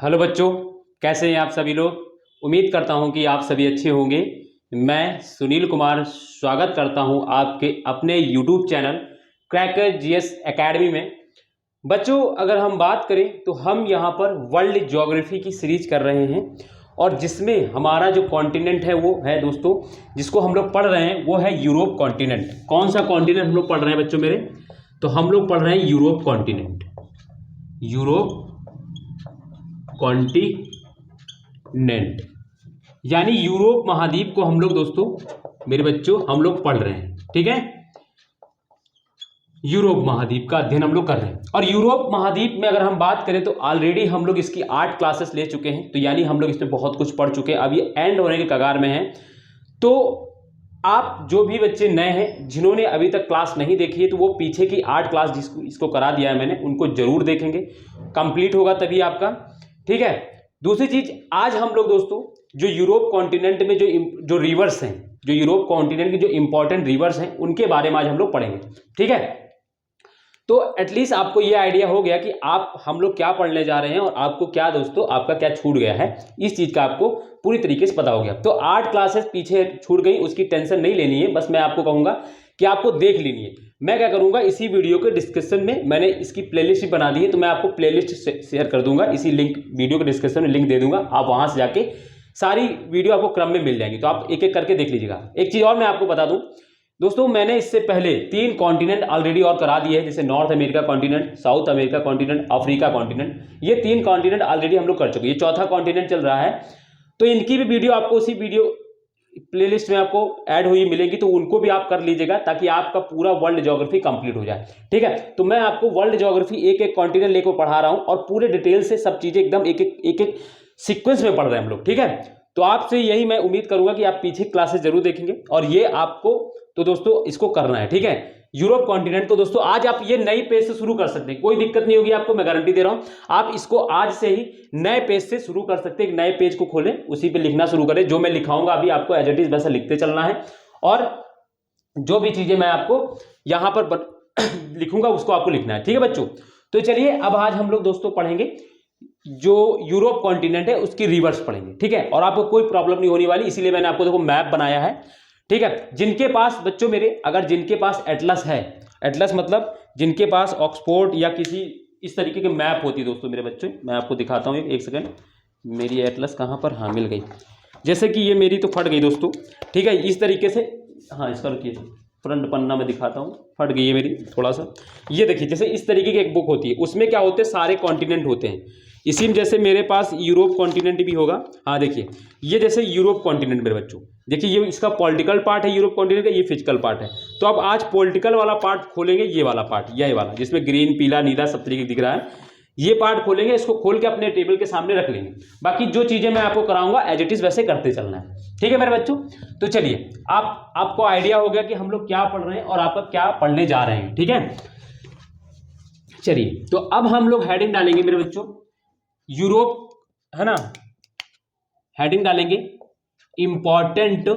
Hello बच्चों, कैसे हैं आप सभी लोग। उम्मीद करता हूं कि आप सभी अच्छे होंगे। मैं सुनील कुमार स्वागत करता हूं आपके अपने YouTube channel cracker GS academy में। बच्चों, अगर हम बात करें तो हम यहां पर वर्ल्ड ज्योग्राफी की सीरीज कर रहे हैं और जिसमें हमारा जो कॉन्टिनेंट है वो है दोस्तों, जिसको हम लोग पढ़ रहे हैं वो है यूरोप कॉन्टिनेंट। कौन सा कॉन्टिनेंट हम लोग पढ़ रहे हैं बच्चों मेरे? तो हम लोग पढ़ रहे हैं यूरोप कॉन्टिनेंट, यूरोप कॉन्टिनेंट यानी यूरोप महाद्वीप को हम लोग दोस्तों मेरे बच्चों हम लोग पढ़ रहे हैं। ठीक है, यूरोप महाद्वीप का अध्ययन हम लोग कर रहे हैं। और यूरोप महाद्वीप में अगर हम बात करें तो ऑलरेडी हम लोग इसकी 8 क्लासेस ले चुके हैं, तो यानी हम लोग इसमें बहुत कुछ पढ़ चुके हैं। अब ये एंड होने के कगार में है। तो आप जो भी बच्चे नए हैं जिन्होंने अभी तक क्लास नहीं देखी है तो वो पीछे की 8 क्लास जिसको इसको करा दिया है मैंने, उनको जरूर देखेंगे। कंप्लीट होगा तभी आपका। ठीक है, दूसरी चीज, आज हम लोग दोस्तों जो यूरोप कॉन्टिनेंट में जो रिवर्स हैं, जो यूरोप कॉन्टिनेंट के जो इंपॉर्टेंट रिवर्स हैं उनके बारे में आज हम लोग पढ़ेंगे। ठीक है, तो एटलीस्ट आपको ये आइडिया हो गया कि आप हम लोग क्या पढ़ने जा रहे हैं और आपको क्या दोस्तों आपका क्या छूट गया है, इस चीज का आपको पूरी तरीके से पता हो गया। तो 8 क्लासेस पीछे छूट गई, उसकी टेंशन नहीं लेनी है। बस मैं आपको कहूंगा कि आपको देख लेनी है। मैं क्या करूंगा, इसी वीडियो के डिस्क्रिप्शन में मैंने इसकी प्लेलिस्ट बना दी है, तो मैं आपको प्लेलिस्ट शेयर कर दूंगा। इसी लिंक वीडियो के डिस्क्रिप्शन में लिंक दे दूंगा, आप वहां से जाके सारी वीडियो आपको क्रम में मिल जाएंगी, तो आप एक एक करके देख लीजिएगा। एक चीज और मैं आपको बता दूं दोस्तों, मैंने इससे पहले 3 कॉन्टिनेंट ऑलरेडी और करा दिए हैं, जैसे north America continent, south America continent, Africa continent. ये 3 कॉन्टिनेंट ऑलरेडी हम लोग कर चुके हैं। ये चौथा कॉन्टिनेंट चल रहा है, तो इनकी भी वीडियो आपको उसी वीडियो प्लेलिस्ट में आपको ऐड हुई मिलेगी, तो उनको भी आप कर लीजिएगा ताकि आपका पूरा वर्ल्ड ज्योग्राफी कंप्लीट हो जाए। ठीक है, तो मैं आपको वर्ल्ड ज्योग्राफी एक एक कॉन्टिनेंट लेकर पढ़ा रहा हूं और पूरे डिटेल से सब चीजें एकदम एक एक सीक्वेंस में पढ़ रहे हैं हम लोग। ठीक है, तो आपसे यही मैं उम्मीद करूंगा कि आप पीछे क्लासेस जरूर देखेंगे और ये आपको तो दोस्तों इसको करना है। ठीक है, यूरोप कॉन्टिनेंट को दोस्तों आज आप ये नई पेज से शुरू कर सकते हैं, कोई दिक्कत नहीं होगी आपको, मैं गारंटी दे रहा हूं। आप इसको आज से ही नए पेज से शुरू कर सकते हैं। एक नए पेज को खोलें, उसी पे लिखना शुरू करें। जो मैं लिखाऊंगा अभी आपको एज इट इज वैसा लिखते चलना है और जो भी चीजें मैं आपको यहां पर लिखूंगा उसको आपको लिखना है। ठीक है बच्चों, तो चलिए अब आज हम लोग दोस्तों पढ़ेंगे जो यूरोप कॉन्टिनेंट है उसकी रिवर्स पढ़ेंगे। ठीक है, और आपको कोई प्रॉब्लम नहीं होने वाली, इसीलिए मैंने आपको देखो मैप बनाया है। ठीक है, जिनके पास बच्चों मेरे, अगर जिनके पास एटलस है, एटलस मतलब जिनके पास ऑक्सफोर्ड या किसी इस तरीके के मैप होती है दोस्तों मेरे बच्चे, मैं आपको दिखाता हूँ एक सेकंड। मेरी एटलस कहाँ पर, हाँ मिल गई। जैसे कि ये मेरी तो फट गई दोस्तों। ठीक है, इस तरीके से, हाँ इसका रुकिए, फ्रंट पन्ना में दिखाता हूँ, फट गई है मेरी थोड़ा सा। ये देखिए, जैसे इस तरीके की एक बुक होती है, उसमें क्या होते हैं, सारे कॉन्टिनेंट होते हैं। इसी में जैसे मेरे पास यूरोप कॉन्टिनेंट भी होगा। हाँ देखिए, ये जैसे यूरोप कॉन्टिनेंट मेरे बच्चों, देखिए ये इसका पॉलिटिकल पार्ट है यूरोप कॉन्टिनेंट का, ये फिजिकल पार्ट है। तो अब आज पॉलिटिकल वाला पार्ट खोलेंगे, ये वाला पार्ट, यही वाला जिसमें ग्रीन पीला नीला सब तरीके दिख रहा है, ये पार्ट खोलेंगे। इसको खोल के अपने टेबल के सामने रख लेंगे। बाकी जो चीजें मैं आपको कराऊंगा एज इट इज वैसे करते चलना है। ठीक है मेरे बच्चों, तो चलिए आपको आइडिया हो गया कि हम लोग क्या पढ़ रहे हैं और आप क्या पढ़ने जा रहे हैं। ठीक है, चलिए तो अब हम लोग हेडिंग डालेंगे मेरे बच्चों, यूरोप है ना, हेडिंग डालेंगे इंपॉर्टेंट।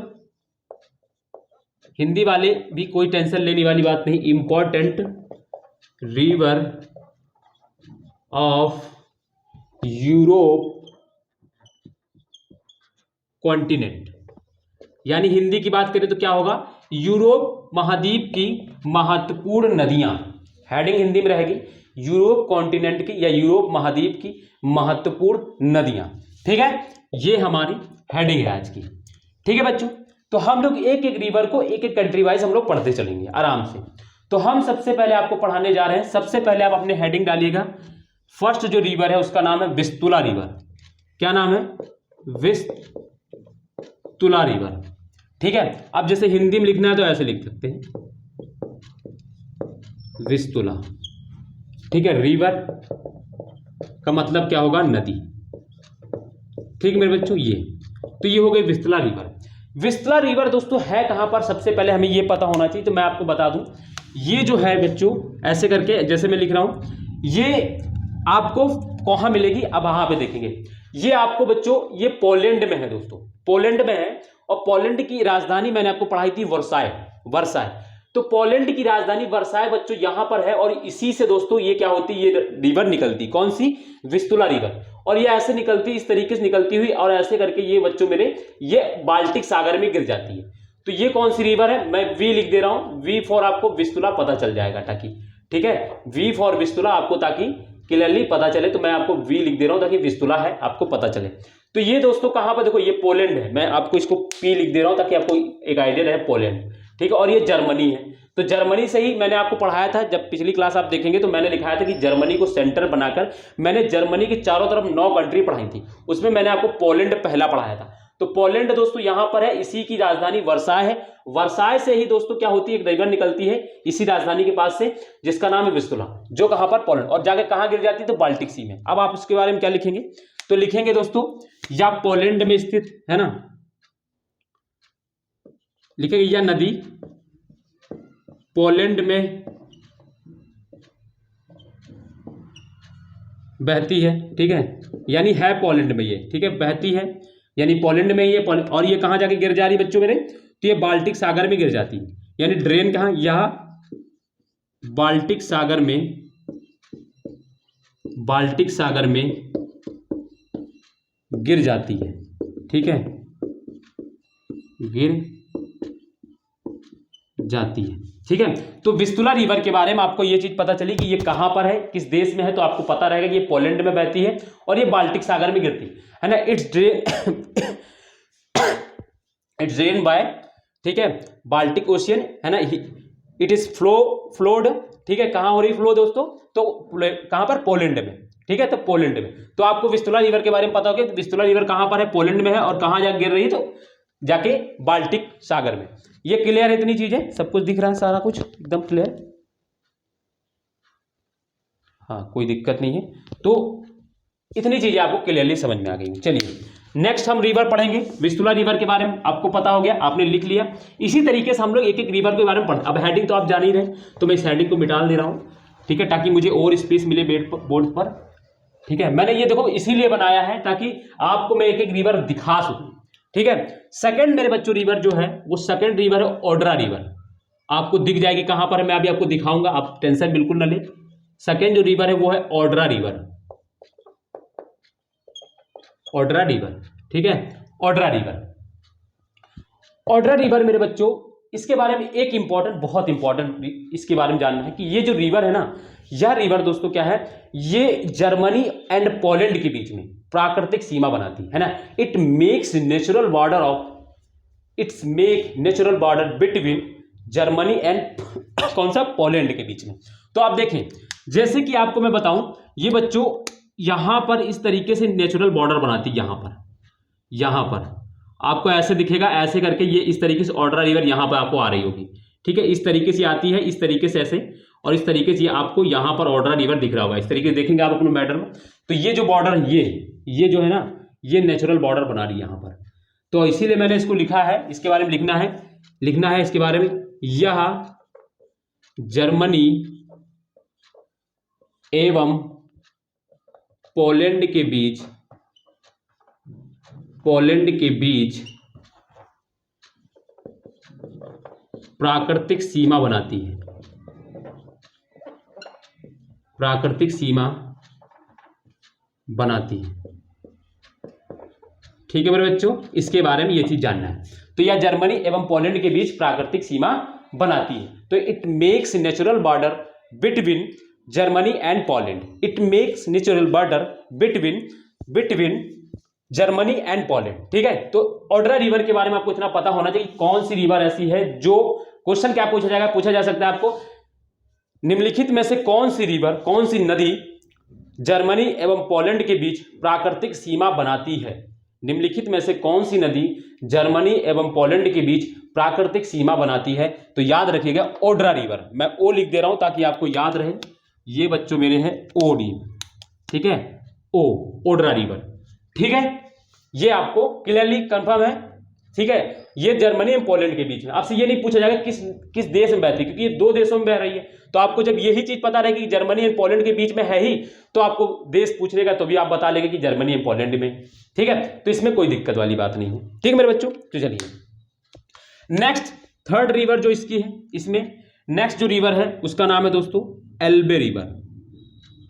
हिंदी वाले भी कोई टेंशन लेने वाली बात नहीं, important river of Europe continent. यानी हिंदी की बात करें तो क्या होगा, यूरोप महाद्वीप की महत्वपूर्ण नदियां। हेडिंग हिंदी में रहेगी यूरोप कॉन्टिनेंट की या यूरोप महाद्वीप की महत्वपूर्ण नदियां। ठीक है, ये हमारी हेडिंग है आज की। ठीक है बच्चों, तो हम लोग एक एक रिवर को एक एक कंट्री वाइज हम लोग पढ़ते चलेंगे आराम से। तो हम सबसे पहले आपको पढ़ाने जा रहे हैं, सबसे पहले आप अपने हेडिंग डालिएगा। फर्स्ट जो रिवर है उसका नाम है विस्तुला रिवर। क्या नाम है? Vistula river. ठीक है, अब जैसे हिंदी में लिखना है तो ऐसे लिख सकते हैं, विस्तुला। ठीक है, रिवर का मतलब क्या होगा, नदी। ठीक है मेरे बच्चों, ये तो ये हो गई विस्तुला रिवर। विस्तुला रिवर दोस्तों है कहां पर, सबसे पहले हमें ये पता होना चाहिए। तो मैं आपको बता दूं, ये जो है बच्चों ऐसे करके जैसे मैं लिख रहा हूं, ये आपको कहां मिलेगी, अब वहां पे देखेंगे। ये आपको बच्चों ये पोलैंड में है दोस्तों, पोलैंड में है। और पोलैंड की राजधानी मैंने आपको पढ़ाई थी वर्साय, वर्साय। तो पोलैंड की राजधानी वर्साय बच्चों यहां पर है और इसी से दोस्तों ये क्या होती है, ये रिवर निकलती, कौन सी, विस्तुला रिवर। और ये ऐसे निकलती, इस तरीके से निकलती हुई और ऐसे करके ये बच्चों मेरे ये बाल्टिक सागर में गिर जाती है। तो ये कौन सी रिवर है, मैं वी लिख दे रहा हूं, वी फॉर आपको विस्तुला पता चल जाएगा ताकि, ठीक है, वी फॉर विस्तुला आपको ताकि क्लियरली पता चले, तो मैं आपको वी लिख दे रहा हूं ताकि विस्तुला है आपको पता चले। तो ये दोस्तों कहां पर, देखो ये पोलैंड है, मैं आपको इसको पी लिख दे रहा हूं ताकि आपको एक आइडिया रहे, पोलैंड, ठीक है, और ये जर्मनी है। तो जर्मनी से ही मैंने आपको पढ़ाया था, जब पिछली क्लास आप देखेंगे तो मैंने लिखाया था कि जर्मनी को सेंटर बनाकर मैंने जर्मनी के चारों तरफ 9 कंट्री पढ़ाई थी, उसमें मैंने आपको पोलैंड पहला पढ़ाया था। तो पोलैंड दोस्तों यहां पर है, इसी की राजधानी वर्साय है, वर्साय से ही दोस्तों क्या होती है, एक रिवर निकलती है इसी राजधानी के पास से जिसका नाम है विस्तुला, जो कहां पर, पोलैंड, और जाके कहां गिर जाती है, तो बाल्टिक सी में। अब आप उसके बारे में क्या लिखेंगे, तो लिखेंगे दोस्तों या पोलैंड में स्थित है ना, लिखेंगे यह नदी पोलैंड में बहती है, ठीक है, यानी है पोलैंड में ये, ठीक है, बहती है यानी पोलैंड में ये, और ये कहां जाके गिर जा रही बच्चों मेरे, तो ये बाल्टिक सागर में गिर जाती है, यानी ड्रेन कहां, यह बाल्टिक सागर में, बाल्टिक सागर में गिर जाती है, ठीक है, गिर जाती है, ठीक है। तो विस्तुला रिवर के बारे में आपको ये चीज पता चली कि ये कहां पर है, किस देश में है, तो आपको पता रहेगा कि ये पोलैंड में बहती है और ये बाल्टिक सागर में गिरती है ना। इट्स ड्रेन बाय, ठीक है, बाल्टिक ओशियन है ना, इट इज फ्लोड, ठीक है, कहां हो रही फ्लो दोस्तों, तो कहां पर, पोलैंड में, ठीक है, तो पोलैंड में। तो आपको विस्तुला रिवर के बारे में पता हो गया, विस्तुला रिवर कहां पर है, पोलैंड में है, और कहां जाके गिर रही है, तो जाके बाल्टिक सागर में। ये क्लियर है, इतनी चीजें, सब कुछ दिख रहा है, सारा कुछ एकदम क्लियर, हाँ कोई दिक्कत नहीं है। तो इतनी चीजें आपको क्लियरली समझ में आ गई। चलिए नेक्स्ट हम रिवर पढ़ेंगे, विस्तुला रिवर के बारे में आपको पता हो गया, आपने लिख लिया। इसी तरीके से हम लोग एक एक रिवर के बारे में पढ़ते। अब हेडिंग तो आप जान ही रहे, तो मैं इस हेडिंग को मिटा दे रहा हूं, ठीक है, ताकि मुझे और स्पेस मिले बोर्ड पर, ठीक है। मैंने ये देखो इसीलिए बनाया है ताकि आपको मैं एक एक रिवर दिखा सकूं, ठीक है। सेकंड मेरे बच्चों रिवर जो है वो सेकंड रिवर है ओड्रा रिवर, आपको दिख जाएगी कहां पर है, मैं अभी आपको दिखाऊंगा, आप टेंशन बिल्कुल ना ले। सेकंड जो रिवर है वो है ओड्रा रिवर, ओड्रा रिवर, ठीक है, ओड्रा रिवर। ओड्रा रिवर मेरे बच्चों, इसके बारे में एक इंपॉर्टेंट, बहुत इंपॉर्टेंट इसके बारे में जानना है कि ये जो रिवर है ना, यह रिवर दोस्तों क्या है, ये जर्मनी एंड पोलैंड के बीच में प्राकृतिक सीमा बनाती है ना। It makes natural border of, it's make natural border between Germany and कौन सा, पोलैंड के बीच में। तो आप देखें, जैसे कि आपको मैं बताऊं, ये बच्चों यहां पर इस तरीके से नेचुरल बॉर्डर बनाती है, यहां पर आपको ऐसे दिखेगा, ऐसे करके ये इस तरीके से ओड्रा रिवर यहां पर आपको आ रही होगी, ठीक है, इस तरीके से आती है, इस तरीके से ऐसे, और इस तरीके से आपको यहां पर ओड्रा रिवर दिख रहा होगा, इस तरीके से देखेंगे आप अपने मैटर में। तो ये जो बॉर्डर है, ये जो है ना, ये नेचुरल बॉर्डर बना रही है यहां पर, तो इसीलिए मैंने इसको लिखा है, इसके बारे में लिखना है इसके बारे में, यह जर्मनी एवं पोलैंड के बीच प्राकृतिक सीमा बनाती है, प्राकृतिक सीमा बनाती है, ठीक है मेरे बच्चों, इसके बारे में ये चीज जानना है। तो यह जर्मनी एवं पोलैंड के बीच प्राकृतिक सीमा बनाती है, तो it makes natural border between Germany and Poland, it makes natural border between Germany and Poland, ठीक है। तो ओड्रा रिवर के बारे में आपको इतना पता होना चाहिए, कौन सी रिवर ऐसी है जो, क्वेश्चन क्या पूछा जाएगा, पूछा जा सकता है आपको, निम्नलिखित में से कौन सी रिवर, कौन सी नदी जर्मनी एवं पोलैंड के बीच प्राकृतिक सीमा बनाती है, निम्नलिखित में से कौन सी नदी जर्मनी एवं पोलैंड के बीच प्राकृतिक सीमा बनाती है, तो याद रखिएगा ओड्रा रिवर, मैं ओ लिख दे रहा हूं ताकि आपको याद रहे, ये बच्चों मेरे हैं ओडी, ठीक है, ओ ओड्रा रिवर, ठीक है, ये आपको क्लियरली कंफर्म है, ठीक है। ये जर्मनी और पोलैंड के बीच में, आपसे ये नहीं पूछा जाएगा किस देश में बहती है, क्योंकि ये 2 देशों में बह रही है, तो आपको जब यही चीज पता रहेगी कि जर्मनी और पोलैंड के बीच में है ही, तो आपको देश पूछ लेगा तो भी आप बता लेंगे कि जर्मनी और पोलैंड में, ठीक है। तो इसमें कोई दिक्कत वाली बात नहीं है, ठीक है मेरे बच्चों। तो चलिए नेक्स्ट थर्ड रिवर जो इसकी है, इसमें नेक्स्ट जो रिवर है उसका नाम है दोस्तों एल्बे रिवर।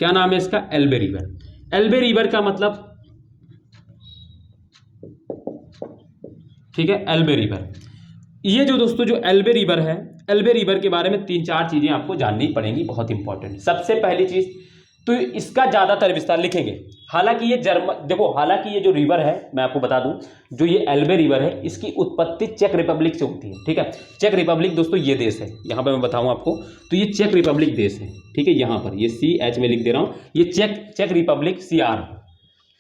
क्या नाम है इसका, एल्बे रिवर। एल्बे रिवर का मतलब ठीक है, एल्बे रिवर। ये जो दोस्तों जो एल्बे रिवर है, एल्बे रिवर के बारे में 3-4 चीज़ें आपको जाननी पड़ेंगी, बहुत इंपॉर्टेंट। सबसे पहली चीज़ तो इसका ज़्यादातर विस्तार लिखेंगे। हालांकि ये देखो, हालांकि ये जो रिवर है मैं आपको बता दूं, जो ये एल्बे रिवर है इसकी उत्पत्ति चेक रिपब्लिक से होती है। ठीक है, चेक रिपब्लिक दोस्तों ये देश है, यहाँ पर मैं बताऊं आपको, तो ये चेक रिपब्लिक देश है। ठीक है, यहाँ पर ये CH में लिख दे रहा हूँ, ये चेक रिपब्लिक CR।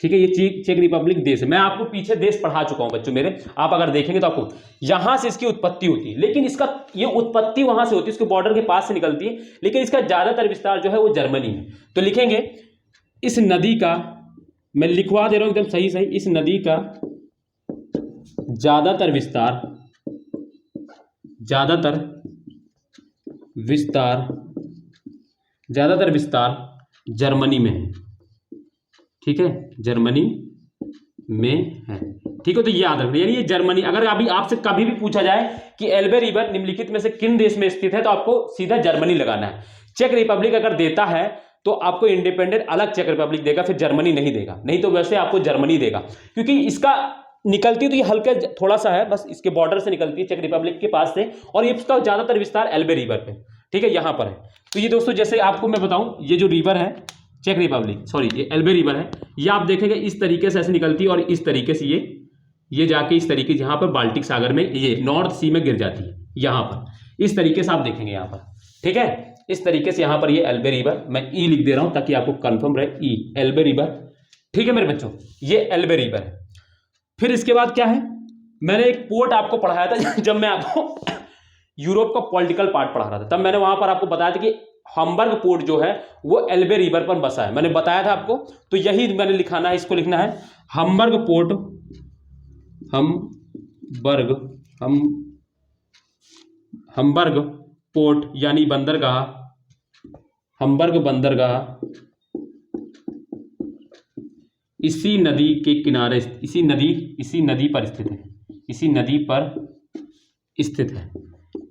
ठीक है, ये चेक रिपब्लिक देश है। मैं आपको पीछे देश पढ़ा चुका हूं बच्चों मेरे, आप अगर देखेंगे तो आपको यहां से इसकी उत्पत्ति होती है, लेकिन इसका ये उत्पत्ति वहां से होती है, इसके बॉर्डर के पास से निकलती है, लेकिन इसका ज्यादातर विस्तार जो है वो जर्मनी में। तो लिखेंगे इस नदी का, मैं लिखवा दे रहा हूं एकदम सही सही, इस नदी का ज्यादातर विस्तार जर्मनी में है। ठीक है, जर्मनी में है। ठीक है, तो ये याद रखना, यानी ये जर्मनी। अगर अभी आपसे कभी भी पूछा जाए कि एल्बे रिवर निम्नलिखित में से किन देश में स्थित है, तो आपको सीधा जर्मनी लगाना है। चेक रिपब्लिक अगर देता है तो आपको इंडिपेंडेंट अलग चेक रिपब्लिक देगा, फिर जर्मनी नहीं देगा, नहीं तो वैसे आपको जर्मनी देगा, क्योंकि इसका निकलती तो ये हल्का थोड़ा सा है, बस इसके बॉर्डर से निकलती है चेक रिपब्लिक के पास से, और ये इसका ज्यादातर विस्तार एल्बे रिवर पे, ठीक है, यहां पर है। तो ये दोस्तों जैसे आपको मैं बताऊं, ये जो रिवर है चेक रिपब्लिक, सॉरी ये एल्बे रिवर है, ये आप देखेंगे इस तरीके से ऐसे निकलती है, और इस तरीके से ये जाके इस तरीके जहां पर बाल्टिक सागर में, ये नॉर्थ सी में गिर जाती है, यहां पर इस तरीके से आप देखेंगे यहां पर। ठीक है, इस तरीके से यहां पर ये एल्बे रिवर, मैं ई लिख दे रहा हूं ताकि आपको कंफर्म रहे, ई एल्बे रिवर। ठीक है मेरे बच्चों, ये एल्बे रिवर है। फिर इसके बाद क्या है, मैंने एक पोर्ट आपको पढ़ाया था जब मैं आपको यूरोप का पॉलिटिकल पार्ट पढ़ा रहा था, तब मैंने वहां पर आपको बताया था कि हम्बर्ग पोर्ट जो है वो एल्बे रिवर पर बसा है, मैंने बताया था आपको। तो यही मैंने लिखाना है, इसको लिखना है हम्बर्ग पोर्ट, हम्बर्ग पोर्ट यानी बंदरगाह, हम्बर्ग बंदरगाह इसी नदी के किनारे, इसी नदी पर स्थित है, इसी नदी पर स्थित है।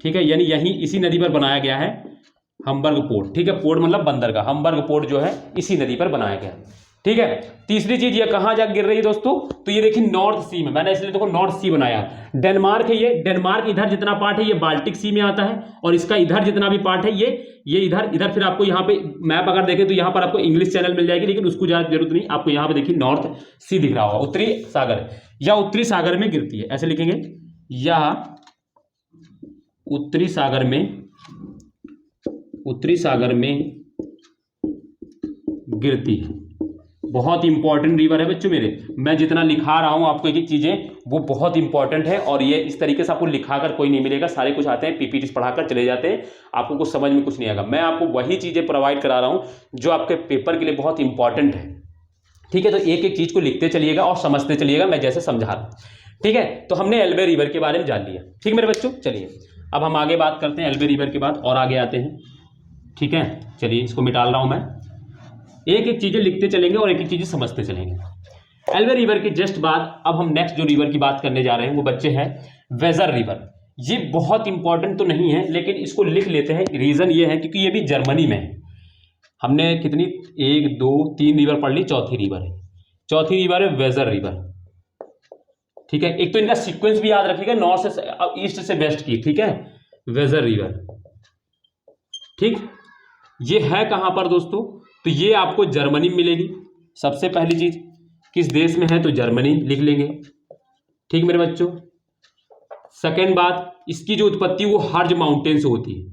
ठीक है, यानी यही इसी नदी पर बनाया गया है हम्बर्ग पोर्ट। ठीक है, पोर्ट मतलब बंदरगाह, हम्बर्ग पोर्ट जो है इसी नदी पर बनाया गया है। ठीक है, तीसरी चीज ये कहां जा गिर रही है दोस्तों, तो ये देखिए नॉर्थ सी में, मैंने इसलिए देखो नॉर्थ सी बनाया। डेनमार्क है, ये डेनमार्क इधर जितना पार्ट है ये बाल्टिक सी में आता है, और इसका इधर जितना भी पार्ट है ये इधर फिर आपको यहाँ पे मैप अगर देखें तो यहाँ पर आपको इंग्लिश चैनल मिल जाएगी, लेकिन उसको ज्यादा जरूरत नहीं, आपको यहाँ पे देखिए नॉर्थ सी दिख रहा होगा, उत्तरी सागर या उत्तरी सागर में गिरती है, ऐसे लिखेंगे, या उत्तरी सागर में गिरती है। बहुत इंपॉर्टेंट रिवर है बच्चों मेरे, मैं जितना लिखा रहा हूं आपको एक चीजें वो बहुत इंपॉर्टेंट है, और ये इस तरीके से आपको लिखाकर कोई नहीं मिलेगा, सारे कुछ आते हैं पीपीटी पढ़ाकर चले जाते हैं, आपको कुछ समझ में कुछ नहीं आएगा। मैं आपको वही चीजें प्रोवाइड करा रहा हूं जो आपके पेपर के लिए बहुत इंपॉर्टेंट है। ठीक है, तो एक एक चीज को लिखते चलिएगा और समझते चलिएगा, मैं जैसे समझा रहा हूं। ठीक है, तो हमने एल्बे रिवर के बारे में जान लिया। ठीक मेरे बच्चों, चलिए अब हम आगे बात करते हैं एल्बे रिवर के बाद, और आगे आते हैं। ठीक है, चलिए इसको मिटा रहा हूं मैं, एक एक चीजें लिखते चलेंगे और एक एक चीजें समझते चलेंगे। एल्बे रिवर के जस्ट बाद अब हम नेक्स्ट जो रिवर की बात करने जा रहे हैं वो बच्चे हैं वेजर रिवर। ये बहुत इंपॉर्टेंट तो नहीं है, लेकिन इसको लिख लेते हैं, रीजन ये है क्योंकि ये भी जर्मनी में है। हमने कितनी 1 2 3 रिवर पढ़ ली, चौथी रिवर है वेजर रिवर। ठीक है, एक तो इनका सीक्वेंस भी याद रखिएगा, नॉर्थ से ईस्ट से वेस्ट की। ठीक है, वेजर रिवर। ठीक, ये है कहां पर दोस्तों, तो ये आपको जर्मनी में मिलेगी। सबसे पहली चीज किस देश में है, तो जर्मनी लिख लेंगे। ठीक मेरे बच्चों, सेकेंड बात, इसकी जो उत्पत्ति वो हर्ज माउंटेन से होती है,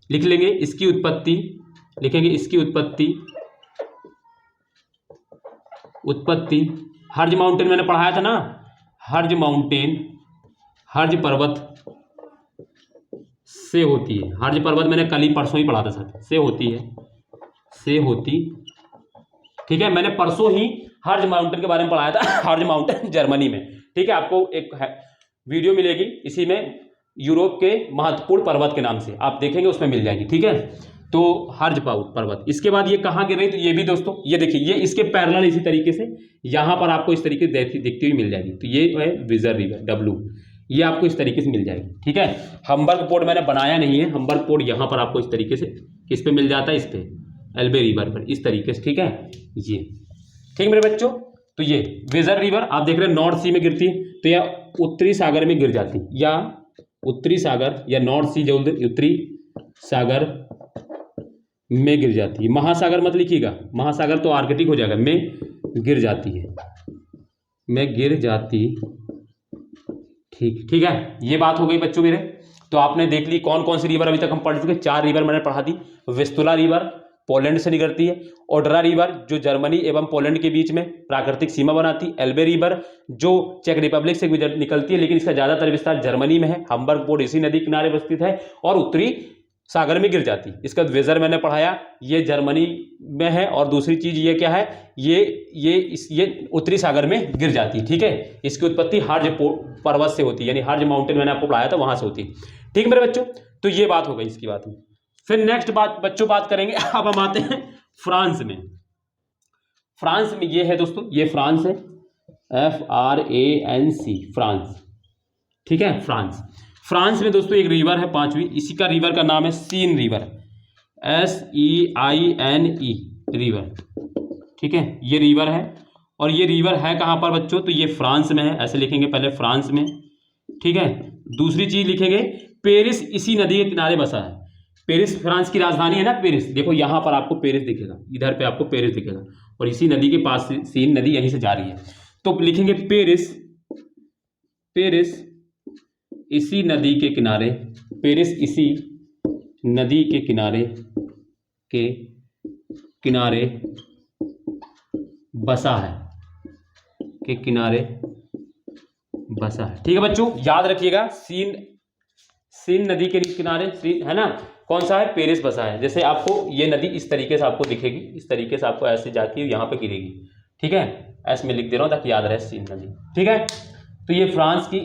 लिख लेंगे इसकी उत्पत्ति, लिखेंगे इसकी उत्पत्ति हर्ज माउंटेन मैंने पढ़ाया था ना, हर्ज माउंटेन, हर्ज पर्वत से होती है। हर्ज पर्वत मैंने कल ही परसों ही पढ़ा था सर, से होती। ठीक है, मैंने परसों ही हर्ज माउंटेन के बारे में पढ़ाया था, हर्ज माउंटेन जर्मनी में। ठीक है, आपको एक वीडियो मिलेगी इसी में, यूरोप के महत्वपूर्ण पर्वत के नाम से, आप देखेंगे उसमें मिल जाएगी। ठीक है, तो हर्ज पर्वत। इसके बाद ये कहाँ गिर रही, तो ये भी दोस्तों ये देखिए, ये इसके पैरेलल इसी तरीके से यहां पर आपको इस तरीके से दिखती हुई मिल जाएगी। तो ये है वेजर रिवर, W, ये आपको इस तरीके से मिल जाएगी। ठीक है, हम्बर्ग पोर्ट मैंने बनाया नहीं है, हम्बर्ग पोर्ट यहां पर आपको इस तरीके से किस पे मिल जाता है, इस पे एल्बे रिवर पर, इस तरीके से। ठीक है, ये ठीक मेरे बच्चों, तो ये वेजर रिवर आप देख रहे हैं नॉर्थ सी में गिरती है, तो यह उत्तरी सागर में गिर जाती है, या उत्तरी सागर या नॉर्थ सी जो उत्तरी सागर में गिर जाती है। महासागर मत लिखिएगा, महासागर तो आर्कटिक हो जाएगा, में गिर जाती है, में गिर जाती। ठीक है, ये बात हो गई बच्चों मेरे। तो आपने देख ली कौन कौन सी रिवर अभी तक हम पढ़ चुके, 4 रिवर मैंने पढ़ा दी। विस्तुला रिवर पोलैंड से निकलती है, ओड्रा रिवर जो जर्मनी एवं पोलैंड के बीच में प्राकृतिक सीमा बनाती, एल्बे रिवर जो चेक रिपब्लिक से निकलती है लेकिन इसका ज्यादातर विस्तार जर्मनी में है, हम्बर्ग पोर्ट इसी नदी किनारे पर स्थित है और उत्तरी सागर में गिर जाती। इसका वेजर मैंने पढ़ाया, ये जर्मनी में है, और दूसरी चीज ये क्या है, ये उत्तरी सागर में गिर जाती। ठीक है, इसकी उत्पत्ति हार्ज पर्वत से होती है, यानी हार्ज माउंटेन मैंने आपको पढ़ाया था वहां से होती है। ठीक मेरे बच्चों, तो ये बात हो गई इसकी बात में। फिर नेक्स्ट बात बच्चों बात करेंगे, अब हम आते हैं फ्रांस में। फ्रांस में ये है दोस्तों, ये फ्रांस है, FRANC फ्रांस। ठीक है, फ्रांस। फ्रांस में दोस्तों एक रिवर है 5वीं, इसी का रिवर का नाम है सीन रिवर, SEINE रिवर। ठीक है, ये रिवर है, और ये रिवर है कहाँ पर बच्चों, तो ये फ्रांस में है, ऐसे लिखेंगे पहले फ्रांस में। ठीक है, दूसरी चीज लिखेंगे पेरिस इसी नदी के किनारे बसा है। पेरिस फ्रांस की राजधानी है ना पेरिस, देखो यहाँ पर आपको पेरिस दिखेगा, इधर पे आपको पेरिस दिखेगा, और इसी नदी के पास सीन नदी यहीं से जा रही है, तो लिखेंगे पेरिस, पेरिस इसी नदी के किनारे, पेरिस इसी नदी के किनारे बसा है, के किनारे बसा है। ठीक है बच्चों, याद रखिएगा सीन नदी के किनारे है ना, कौन सा है, पेरिस बसा है। जैसे आपको ये नदी इस तरीके से आपको दिखेगी, इस तरीके से आपको ऐसे जाके यहाँ पे गिरेगी। ठीक है, ऐसे में लिख दे रहा हूँ ताकि याद रहे, सीन नदी। ठीक है, तो ये फ्रांस की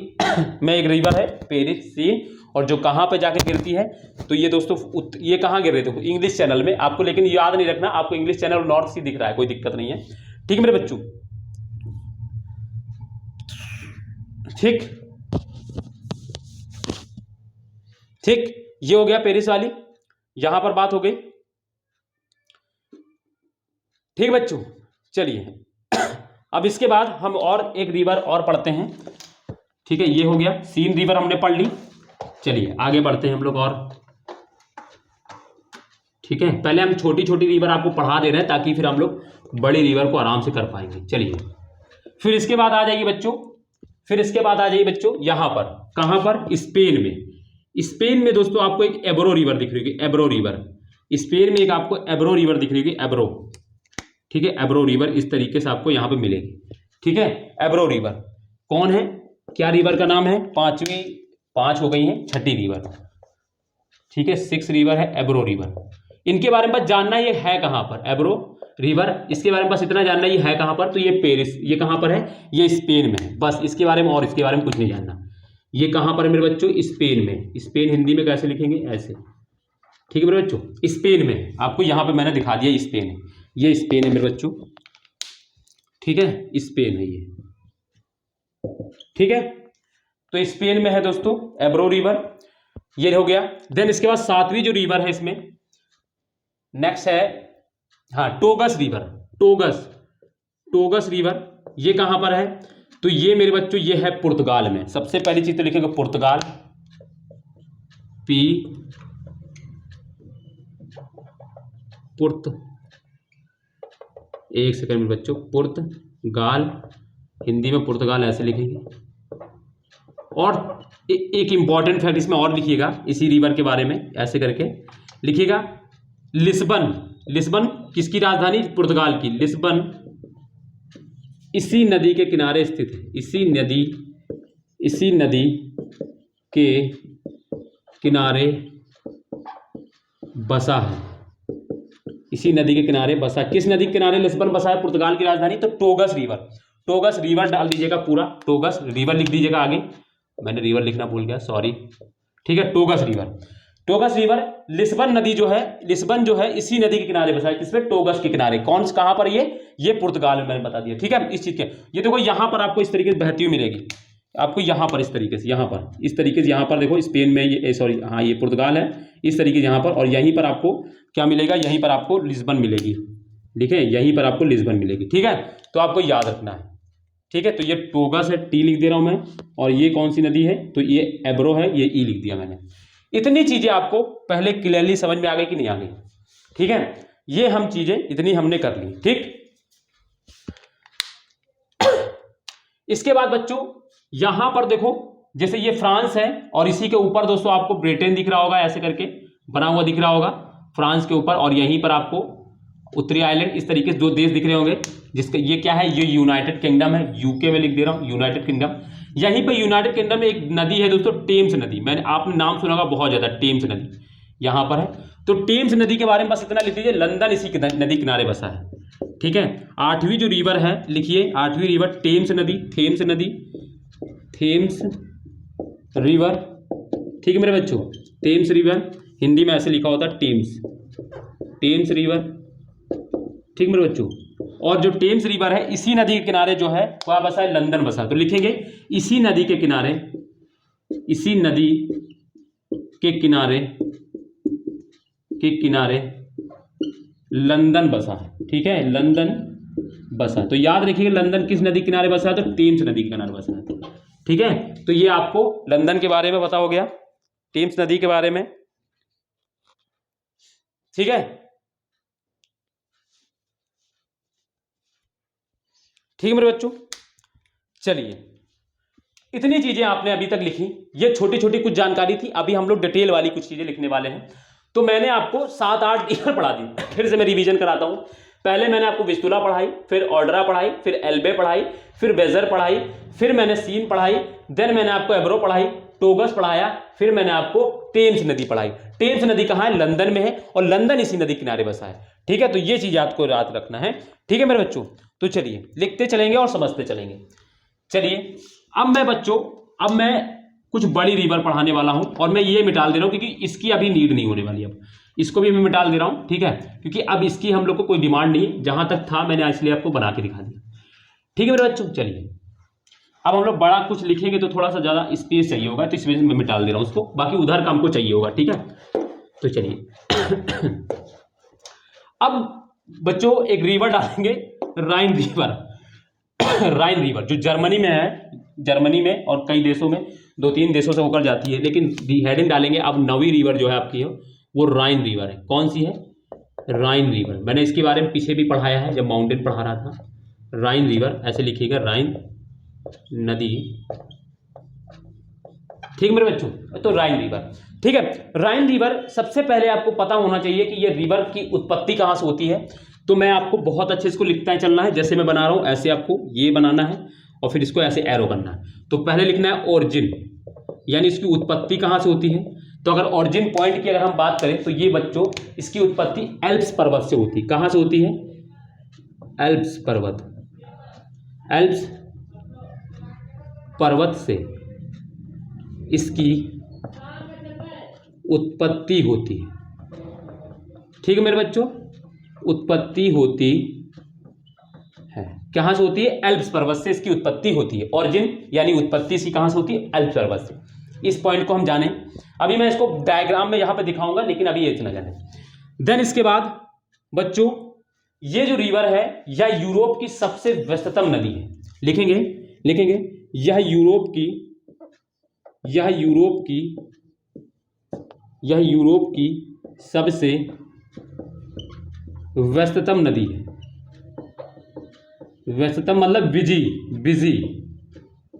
में एक रिवर है पेरिस सीन, और जो कहाँ पे जाके गिरती है, तो ये दोस्तों ये कहाँ गिर रही है, इंग्लिश चैनल में आपको, लेकिन याद नहीं रखना, आपको इंग्लिश चैनल और नॉर्थ सी दिख रहा है, कोई दिक्कत नहीं है। ठीक है मेरे बच्चों, ठीक, ये हो गया पेरिस वाली, यहां पर बात हो गई। ठीक बच्चों, चलिए अब इसके बाद हम और एक रिवर और पढ़ते हैं। ठीक है, ये हो गया सीन रिवर हमने पढ़ ली, चलिए आगे बढ़ते हैं हम लोग और। ठीक है, पहले हम छोटी छोटी रिवर आपको पढ़ा दे रहे हैं ताकि फिर हम लोग बड़ी रिवर को आराम से कर पाएंगे। चलिए, फिर इसके बाद आ जाएगी बच्चों, यहां पर, कहां पर, स्पेन में। स्पेन में दोस्तों आपको एक एब्रो रिवर दिख रही होगी, एब्रो रिवर। स्पेन में एक आपको एब्रो रिवर दिख रही होगी, एब्रो। ठीक है, एब्रो रिवर इस तरीके से आपको यहां पे मिलेगी। ठीक है, एब्रो रिवर कौन है, क्या रिवर का नाम है, 5 हो गई है, छठी रिवर। ठीक है, 6 रिवर है एब्रो रिवर। इनके बारे में बस जानना ये है कहां पर, एब्रो रिवर, इसके बारे में बस इतना जानना ये है कहां पर, तो ये पेरिस, ये कहां पर है, ये स्पेन में है, बस इसके बारे में और इसके बारे में कुछ नहीं जानना। ये कहां पर है मेरे बच्चों, स्पेन में। स्पेन हिंदी में कैसे लिखेंगे, ऐसे। ठीक है मेरे बच्चों, स्पेन में, आपको यहां पे मैंने दिखा दिया स्पेन है, ये स्पेन है मेरे बच्चों। ठीक है, स्पेन है ये। ठीक है, तो स्पेन में है दोस्तों एब्रो रिवर, ये हो गया। देन इसके बाद 7वीं जो रिवर है इसमें नेक्स्ट है, हाँ, टोगस रिवर। टोगस रिवर ये कहां पर है, तो ये मेरे बच्चों ये है पुर्तगाल में। सबसे पहली चीज तो लिखेंगे पुर्तगाल, एक सेकंड मेरे बच्चों, पुर्तगाल, हिंदी में पुर्तगाल ऐसे लिखेंगे। और एक इंपॉर्टेंट फैक्ट इसमें और लिखिएगा इसी रिवर के बारे में, ऐसे करके लिखिएगा, लिस्बन किसकी राजधानी, पुर्तगाल की, लिस्बन इसी नदी के किनारे स्थित है, इसी नदी के किनारे बसा है, इसी नदी के किनारे बसा। किस नदी के किनारे लिस्बन बसा है, पुर्तगाल की राजधानी, तो टोगस रिवर डाल दीजिएगा पूरा, टोगस रिवर लिख दीजिएगा आगे, मैंने रिवर लिखना भूल गया, सॉरी। ठीक है, टोगस रिवर लिस्बन नदी जो है, लिस्बन जो है इसी नदी के किनारे बसा है, किसमें, टोगस के किनारे। कौन कहां पर, ये पुर्तगाल में, मैंने बता दिया। ठीक है, इस चीज के, ये देखो यहां पर आपको इस तरीके से बहती हुई मिलेगी, आपको यहां पर इस तरीके से, इस तरीके से यहां पर देखो स्पेन में, ये सॉरी, हाँ ये पुर्तगाल है, इस तरीके से यहां पर, और यहीं पर आपको क्या मिलेगा, यहीं पर आपको लिस्बन मिलेगी। ठीक है, यहीं पर आपको लिस्बन मिलेगी। ठीक है, तो आपको याद रखना है। ठीक है, तो ये टोगस है, टी लिख दे रहा हूं मैं, और ये कौन सी नदी है, तो ये एब्रो है, ये ई लिख दिया मैंने। इतनी चीजें आपको पहले क्लियरली समझ में आ गई कि नहीं आ गई? ठीक है, ये हम चीजें इतनी हमने कर ली। ठीक, इसके बाद बच्चों यहां पर देखो, जैसे ये फ्रांस है और इसी के ऊपर दोस्तों आपको ब्रिटेन दिख रहा होगा, ऐसे करके बना हुआ दिख रहा होगा फ्रांस के ऊपर, और यहीं पर आपको उत्तरी आइलैंड, इस तरीके से 2 देश दिख रहे होंगे, जिसका ये क्या है, ये यूनाइटेड किंगडम है, यूके में लिख दे रहा हूं यूनाइटेड किंगडम। यहीं पर यूनाइटेड किंगडम में एक नदी है दोस्तों, टेम्स नदी, मैंने आपने नाम सुना होगा बहुत ज्यादा, टेम्स नदी यहां पर है। तो टेम्स नदी के बारे में बस इतना लिख दीजिए, लंदन इसी नदी किनारे बसा है। ठीक है, 8वीं जो रिवर है लिखिए, 8वीं रिवर टेम्स नदी, थेम्स नदी, थेम्स रिवर। ठीक है मेरे बच्चों, टेम्स रिवर हिंदी में ऐसे लिखा होता है टेम्स, टेम्स रिवर। ठीक मेरे बच्चों, और जो टेम्स रिवर है इसी नदी के किनारे जो है वह बसा है, लंदन बसा। तो लिखेंगे इसी नदी के किनारे, इसी नदी के किनारे लंदन बसा है। ठीक है, लंदन बसा, तो याद रखिएगा लंदन किस नदी किनारे बसा है, तो टेम्स नदी के किनारे बसा है। ठीक है, तो ये आपको लंदन के बारे में पता हो गया, टेम्स नदी के बारे में। ठीक है, ठीक है मेरे बच्चों, चलिए इतनी चीजें आपने अभी तक लिखी, ये छोटी छोटी कुछ जानकारी थी। अभी हम लोग डिटेल वाली कुछ चीजें लिखने वाले हैं। तो मैंने आपको 7-8 ईयर पढ़ा दी, फिर से मैं रिवीजन कराता हूं। पहले मैंने आपको विस्तुला पढ़ाई, फिर ऑर्डरा पढ़ाई, फिर एल्बे पढ़ाई, फिर बेजर पढ़ाई, फिर मैंने सीन पढ़ाई, देन मैंने आपको एब्रो पढ़ाई, टोगस पढ़ाया, फिर मैंने आपको टेम्स नदी पढ़ाई। टेम्स नदी कहाँ है, लंदन में है, और लंदन इसी नदी किनारे बसा है। ठीक है, तो ये चीज आपको याद रखना है। ठीक है मेरे बच्चों, तो चलिए लिखते चलेंगे और समझते चलेंगे। चलिए अब मैं कुछ बड़ी रिवर पढ़ाने वाला हूं, और मैं ये मिटाल दे रहा हूं क्योंकि इसकी अभी नीड नहीं होने वाली। अब इसको भी मैं मिटाल दे रहा हूं, ठीक है, क्योंकि अब इसकी हम लोग को कोई डिमांड नहीं है, जहां तक था मैंने इसलिए आपको बना के दिखा दिया। ठीक है मेरे बच्चों, चलिए अब हम लोग बड़ा कुछ लिखेंगे तो थोड़ा सा ज्यादा स्पेस चाहिए होगा, तो इस वजह से मैं मिटाल दे रहा हूं उसको, बाकी उधर का हमको चाहिए होगा। ठीक है, तो चलिए अब बच्चों एक रिवर डालेंगे, राइन रिवर। राइन रिवर जो जर्मनी में है, जर्मनी में और कई देशों में, 2-3 देशों से होकर जाती है, लेकिन हेडिंग डालेंगे अब 9वीं रिवर जो है आपकी वो राइन रिवर है। कौन सी है, राइन रिवर। मैंने इसके बारे में पीछे भी पढ़ाया है जब माउंटेन पढ़ा रहा था। राइन रिवर ऐसे लिखिएगा, राइन नदी। ठीक मेरे बच्चों, तो राइन रिवर। ठीक है, राइन रिवर सबसे पहले आपको पता होना चाहिए कि ये रिवर की उत्पत्ति कहां से होती है। तो मैं आपको बहुत अच्छे इसको लिखता है चलना है, जैसे मैं बना रहा हूं ऐसे आपको ये बनाना है, और फिर इसको ऐसे एरो करना है। तो पहले लिखना है ओरिजिन, यानी इसकी उत्पत्ति कहां से होती है। तो अगर ओरिजिन पॉइंट की अगर हम बात करें तो ये बच्चों इसकी उत्पत्ति एल्प्स पर्वत से होती है। कहां से होती है, एल्प्स पर्वत, एल्प्स पर्वत से इसकी उत्पत्ति होती है। ठीक है मेरे बच्चों, उत्पत्ति होती है, कहां से होती है, एल्प्स पर्वत से इसकी उत्पत्ति होती है। ओरिजिन यानी उत्पत्ति इसकी कहां से होती है, एल्प्स पर्वत से। इस पॉइंट को हम जाने, अभी मैं इसको डायग्राम में यहां पे दिखाऊंगा, लेकिन अभी ये इतना जाने। देन इसके बाद बच्चों ये जो रिवर है यह यूरोप की सबसे व्यस्ततम नदी है। लिखेंगे यह यूरोप की सबसे व्यस्ततम नदी है। व्यस्ततम मतलब बिजी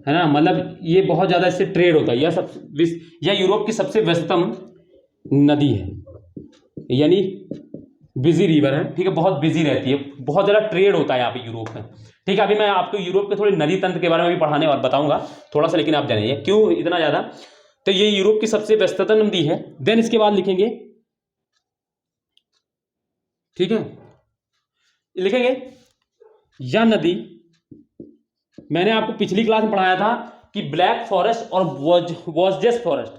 है ना, मतलब ये बहुत ज्यादा इससे ट्रेड होता है। यह यूरोप की सबसे व्यस्ततम नदी है, यानी बिजी रिवर है। ठीक है, बहुत बिजी रहती है, बहुत ज्यादा ट्रेड होता है यहाँ पे यूरोप में। ठीक है, अभी मैं आपको यूरोप के थोड़े नदी तंत्र के बारे में भी पढ़ाने और बताऊंगा थोड़ा सा, लेकिन आप जानिए क्यों इतना ज्यादा। तो ये यूरोप की सबसे व्यस्ततम नदी है। देन इसके बाद लिखेंगे, ठीक है, लिखेंगे यह नदी, मैंने आपको पिछली क्लास में पढ़ाया था कि ब्लैक फॉरेस्ट और Vosges forest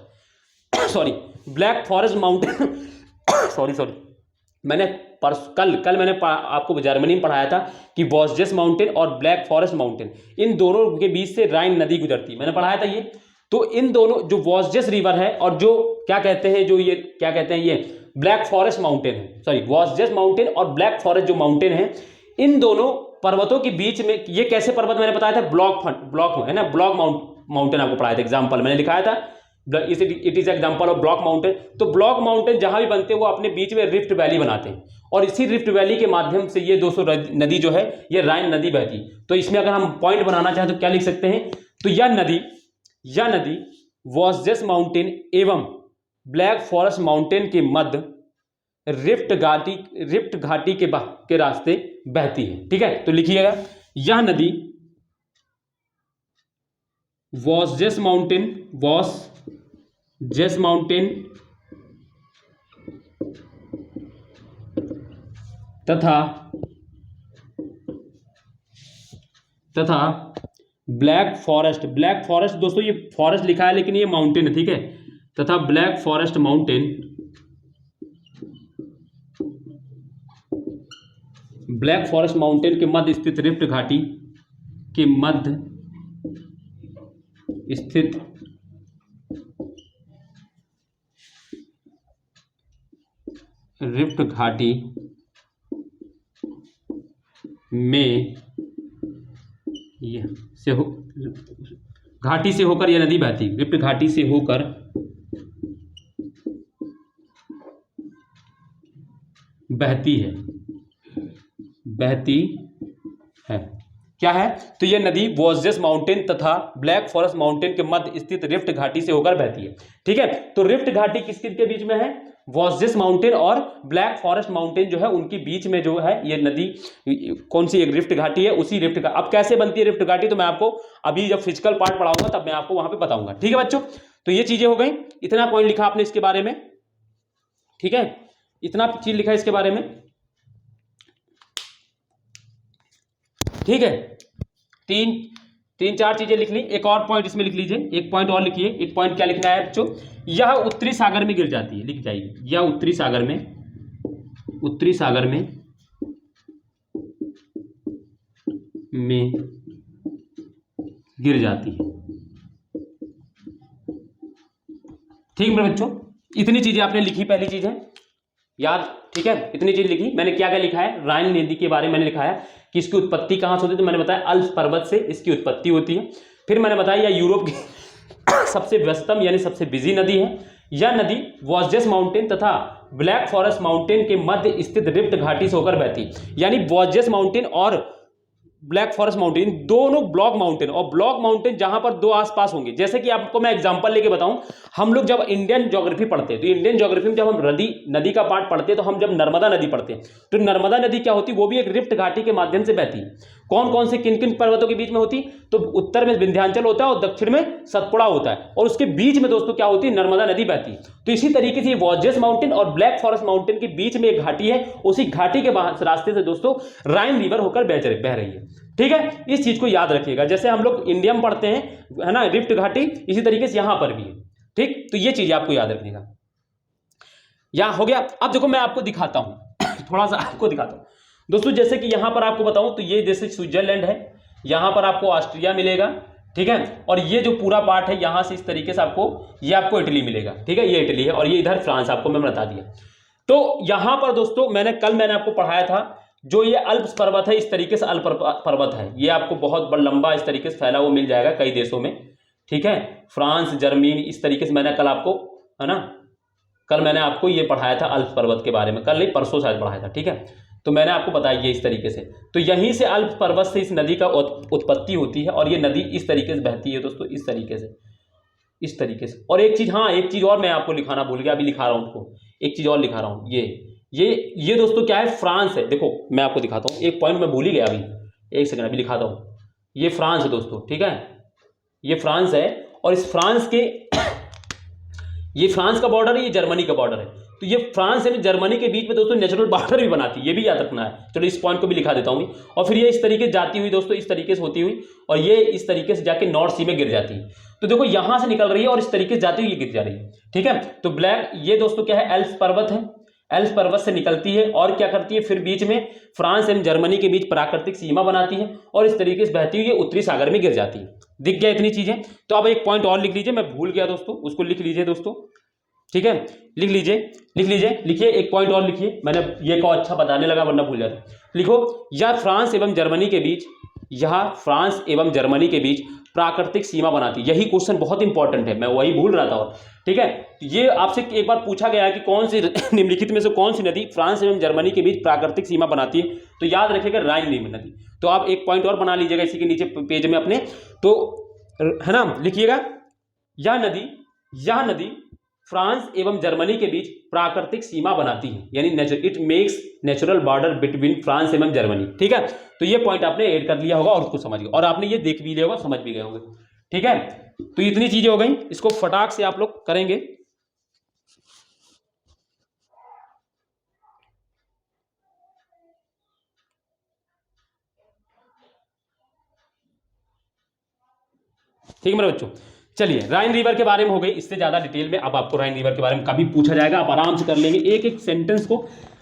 black forest mountain sorry मैंने कल मैंने आपको जर्मनी में पढ़ाया था कि वॉसजेस माउंटेन और ब्लैक फॉरेस्ट माउंटेन, इन दोनों के बीच से राइन नदी गुजरती, मैंने पढ़ाया था ये। तो इन दोनों जो वॉसजेस रिवर है और जो क्या कहते हैं ये ब्लैक फॉरेस्ट माउंटेन है, वॉसजेस माउंटेन और ब्लैक फॉरेस्ट जो माउंटेन है, इन दोनों पर्वतों के बीच में, ये कैसे पर्वत मैंने बताया था, ब्लॉक है ना, ब्लॉक माउंटेन आपको पढ़ाया था, एग्जाम्पल मैंने लिखाया था, it is example of block mountain. तो ब्लॉक माउंटेन जहां भी बनते हैं वो अपने बीच में रिफ्ट वैली बनाते हैं, और इसी रिफ्ट वैली के माध्यम से ये 200 नदी जो है ये राइन नदी बहती। तो इसमें अगर हम पॉइंट बनाना चाहें तो क्या लिख सकते हैं, तो यह नदी वॉसजेस माउंटेन एवं ब्लैक फॉरेस्ट माउंटेन के मध्य रिफ्ट घाटी के रास्ते बहती है। ठीक है, तो लिखिएगा, यह नदी वॉसजेस माउंटेन तथा ब्लैक फॉरेस्ट दोस्तों, ये फॉरेस्ट लिखा है लेकिन ये माउंटेन है, ठीक है, तथा ब्लैक फॉरेस्ट माउंटेन के मध्य स्थित रिफ्ट घाटी के मध्य स्थित रिफ्ट घाटी में घाटी से होकर यह नदी बहती, रिफ्ट घाटी से होकर बहती है। क्या है, तो यह नदी वॉसजेस माउंटेन तथा ब्लैक फॉरेस्ट माउंटेन के मध्य स्थित रिफ्ट घाटी से होकर बहती है। ठीक है, तो रिफ्ट घाटी किसके बीच में है, वॉसजेस माउंटेन और ब्लैक फॉरेस्ट माउंटेन जो है उनके बीच में जो है ये नदी, कौन सी, एक रिफ्ट घाटी है, उसी रिफ्ट का। अब कैसे बनती है रिफ्ट घाटी, तो मैं आपको अभी जब फिजिकल पार्ट पढ़ाऊंगा तब मैं आपको वहां पे बताऊंगा। ठीक है बच्चों, तो ये चीजें हो गई, इतना पॉइंट लिखा आपने इसके बारे में। ठीक है, इतना चीज लिखा इसके बारे में। ठीक है, तीन चार चीजें लिख ली, एक और पॉइंट इसमें लिख लीजिए, एक पॉइंट और लिखिए। एक पॉइंट क्या लिखना है बच्चों, यह उत्तरी सागर में गिर जाती है, लिख जाइए, यह उत्तरी सागर में गिर जाती है। ठीक है बच्चों, इतनी चीजें आपने लिखी, पहली चीज है याद। ठीक है, इतनी चीज लिखी। मैंने क्या क्या लिखा है, राइन नदी के बारे में मैंने लिखा है कि इसकी उत्पत्ति कहां से होती है, तो मैंने बताया अल्प्स पर्वत से इसकी उत्पत्ति होती है। फिर मैंने बताया यह यूरोप की सबसे व्यस्तम यानी सबसे बिजी नदी है। यह नदी वॉसजेस माउंटेन तथा ब्लैक फॉरेस्ट माउंटेन के मध्य स्थित रिफ्ट घाटी से होकर बहती, यानी वॉसजेस माउंटेन और ब्लैक फॉरेस्ट माउंटेन दोनों ब्लॉक माउंटेन, और ब्लॉक माउंटेन जहां पर दो आसपास होंगे। जैसे कि आपको मैं एग्जांपल लेके बताऊं, हम लोग जब इंडियन ज्योग्राफी पढ़ते हैं तो इंडियन ज्योग्राफी में जब हम नदी का पार्ट पढ़ते हैं तो हम जब नर्मदा नदी पढ़ते हैं तो नर्मदा नदी क्या होती है, वो भी एक रिफ्ट घाटी के माध्यम से बहती है। कौन कौन से किन किन पर्वतों के बीच में होती, तो उत्तर में विंध्याचल होता है और दक्षिण में सतपुड़ा होता है, और उसके बीच में दोस्तों क्या होती है, नर्मदा नदी बहती है। तो इसी तरीके से वॉसजेस माउंटेन और ब्लैक फॉरेस्ट माउंटेन के बीच में एक घाटी है, उसी घाटी के रास्ते से दोस्तों राइन रिवर होकर बह रही है। ठीक है, इस चीज को याद रखिएगा। जैसे हम लोग इंडिया में पढ़ते हैं, है ना, रिफ्ट घाटी, इसी तरीके से यहां पर भी है। ठीक, तो ये चीज आपको याद रखिएगा। यहां हो गया। अब देखो मैं आपको दिखाता हूं थोड़ा सा आपको दिखाता हूं दोस्तों। जैसे कि यहां पर आपको बताऊं तो ये जैसे स्विट्जरलैंड है, यहां पर आपको ऑस्ट्रिया मिलेगा, ठीक है, और ये जो पूरा पार्ट है यहां से इस तरीके से ये आपको इटली मिलेगा। ठीक है, ये इटली है, और ये इधर फ्रांस, आपको मैं बता दिया। तो यहां पर दोस्तों मैंने आपको पढ़ाया था, जो ये अल्प्स पर्वत है, इस तरीके से अल्प पर्वत है, ये आपको बहुत बड़ा लंबा इस तरीके से फैला हुआ मिल जाएगा कई देशों में। ठीक है, फ्रांस, जर्मनी, इस तरीके से मैंने कल आपको, है ना, कल मैंने आपको ये पढ़ाया था अल्प्स पर्वत के बारे में, कल नहीं परसों शायद पढ़ाया था। ठीक है, तो मैंने आपको बताया ये इस तरीके से, तो यहीं से अल्प्स पर्वत से इस नदी का उत्पत्ति होती है, और ये नदी इस तरीके से बहती है दोस्तों, इस तरीके से। और एक चीज, हाँ एक चीज और मैं आपको लिखाना भूल गया, अभी लिखा रहा हूं उसको, एक चीज और लिखा रहा हूं। ये दोस्तों क्या है, फ्रांस है। देखो मैं आपको दिखाता हूं, एक पॉइंट मैं भूल ही गया, अभी एक सेकंड, अभी दिखाता हूं। ये फ्रांस है दोस्तों, ठीक है, ये फ्रांस है, और इस फ्रांस के ये फ्रांस का बॉर्डर है, ये जर्मनी का बॉर्डर है। तो ये फ्रांस एंड जर्मनी के बीच में दोस्तों नेचुरल बॉर्डर भी बनाती है, ये भी याद रखना है। चलो इस पॉइंट को भी लिखा देता हूँ। और फिर ये इस तरीके से जाती हुई दोस्तों, इस तरीके से होती हुई, और ये इस तरीके से जाके नॉर्थ सी में गिर जाती है। तो देखो यहां से निकल रही है और इस तरीके से जाती हुई ये गिर जा रही है। ठीक है, तो ब्लैक, ये दोस्तों क्या है, एल्प्स पर्वत है, एल्प्स पर्वत से निकलती है और क्या करती है, फिर बीच में फ्रांस एंड जर्मनी के बीच प्राकृतिक सीमा बनाती है, और इस तरीके से बहती हुई ये उत्तरी सागर में गिर जाती है। दिख गया इतनी चीजें। तो अब एक पॉइंट और लिख लीजिए, मैं भूल गया दोस्तों, उसको लिख लीजिए दोस्तों। ठीक है, लिख लीजिए, लिखिए एक पॉइंट और लिखिए। मैंने ये को अच्छा बताने लगा वरना भूल जाता। लिखो, या फ्रांस एवं जर्मनी के बीच, यह फ्रांस एवं जर्मनी के बीच प्राकृतिक सीमा बनाती है। यही क्वेश्चन बहुत इंपॉर्टेंट है, मैं वही भूल रहा था। ठीक है, ये आपसे एक बार पूछा गया है कि कौन सी निम्नलिखित में से कौन सी नदी फ्रांस एवं जर्मनी के बीच प्राकृतिक सीमा बनाती है, तो याद रखिएगा राइन नदी। तो आप एक पॉइंट और बना लीजिएगा इसी के नीचे पेज में अपने, तो है ना, लिखिएगा, यह नदी फ्रांस एवं जर्मनी के बीच प्राकृतिक सीमा बनाती है, यानी it makes natural border between France एवं जर्मनी। ठीक है, तो ये पॉइंट आपने ऐड कर लिया होगा और उसको समझ गए, और आपने ये देख भी लिया होगा, समझ भी गए होंगे। ठीक है, तो इतनी चीजें हो गई, इसको फटाक से आप लोग करेंगे। ठीक है मेरे बच्चों, चलिए राइन रिवर के बारे में हो गई, इससे ज्यादा डिटेल में अब आपको राइन रिवर के बारे में कभी पूछा जाएगा, आप आराम से कर लेंगे, एक एक सेंटेंस को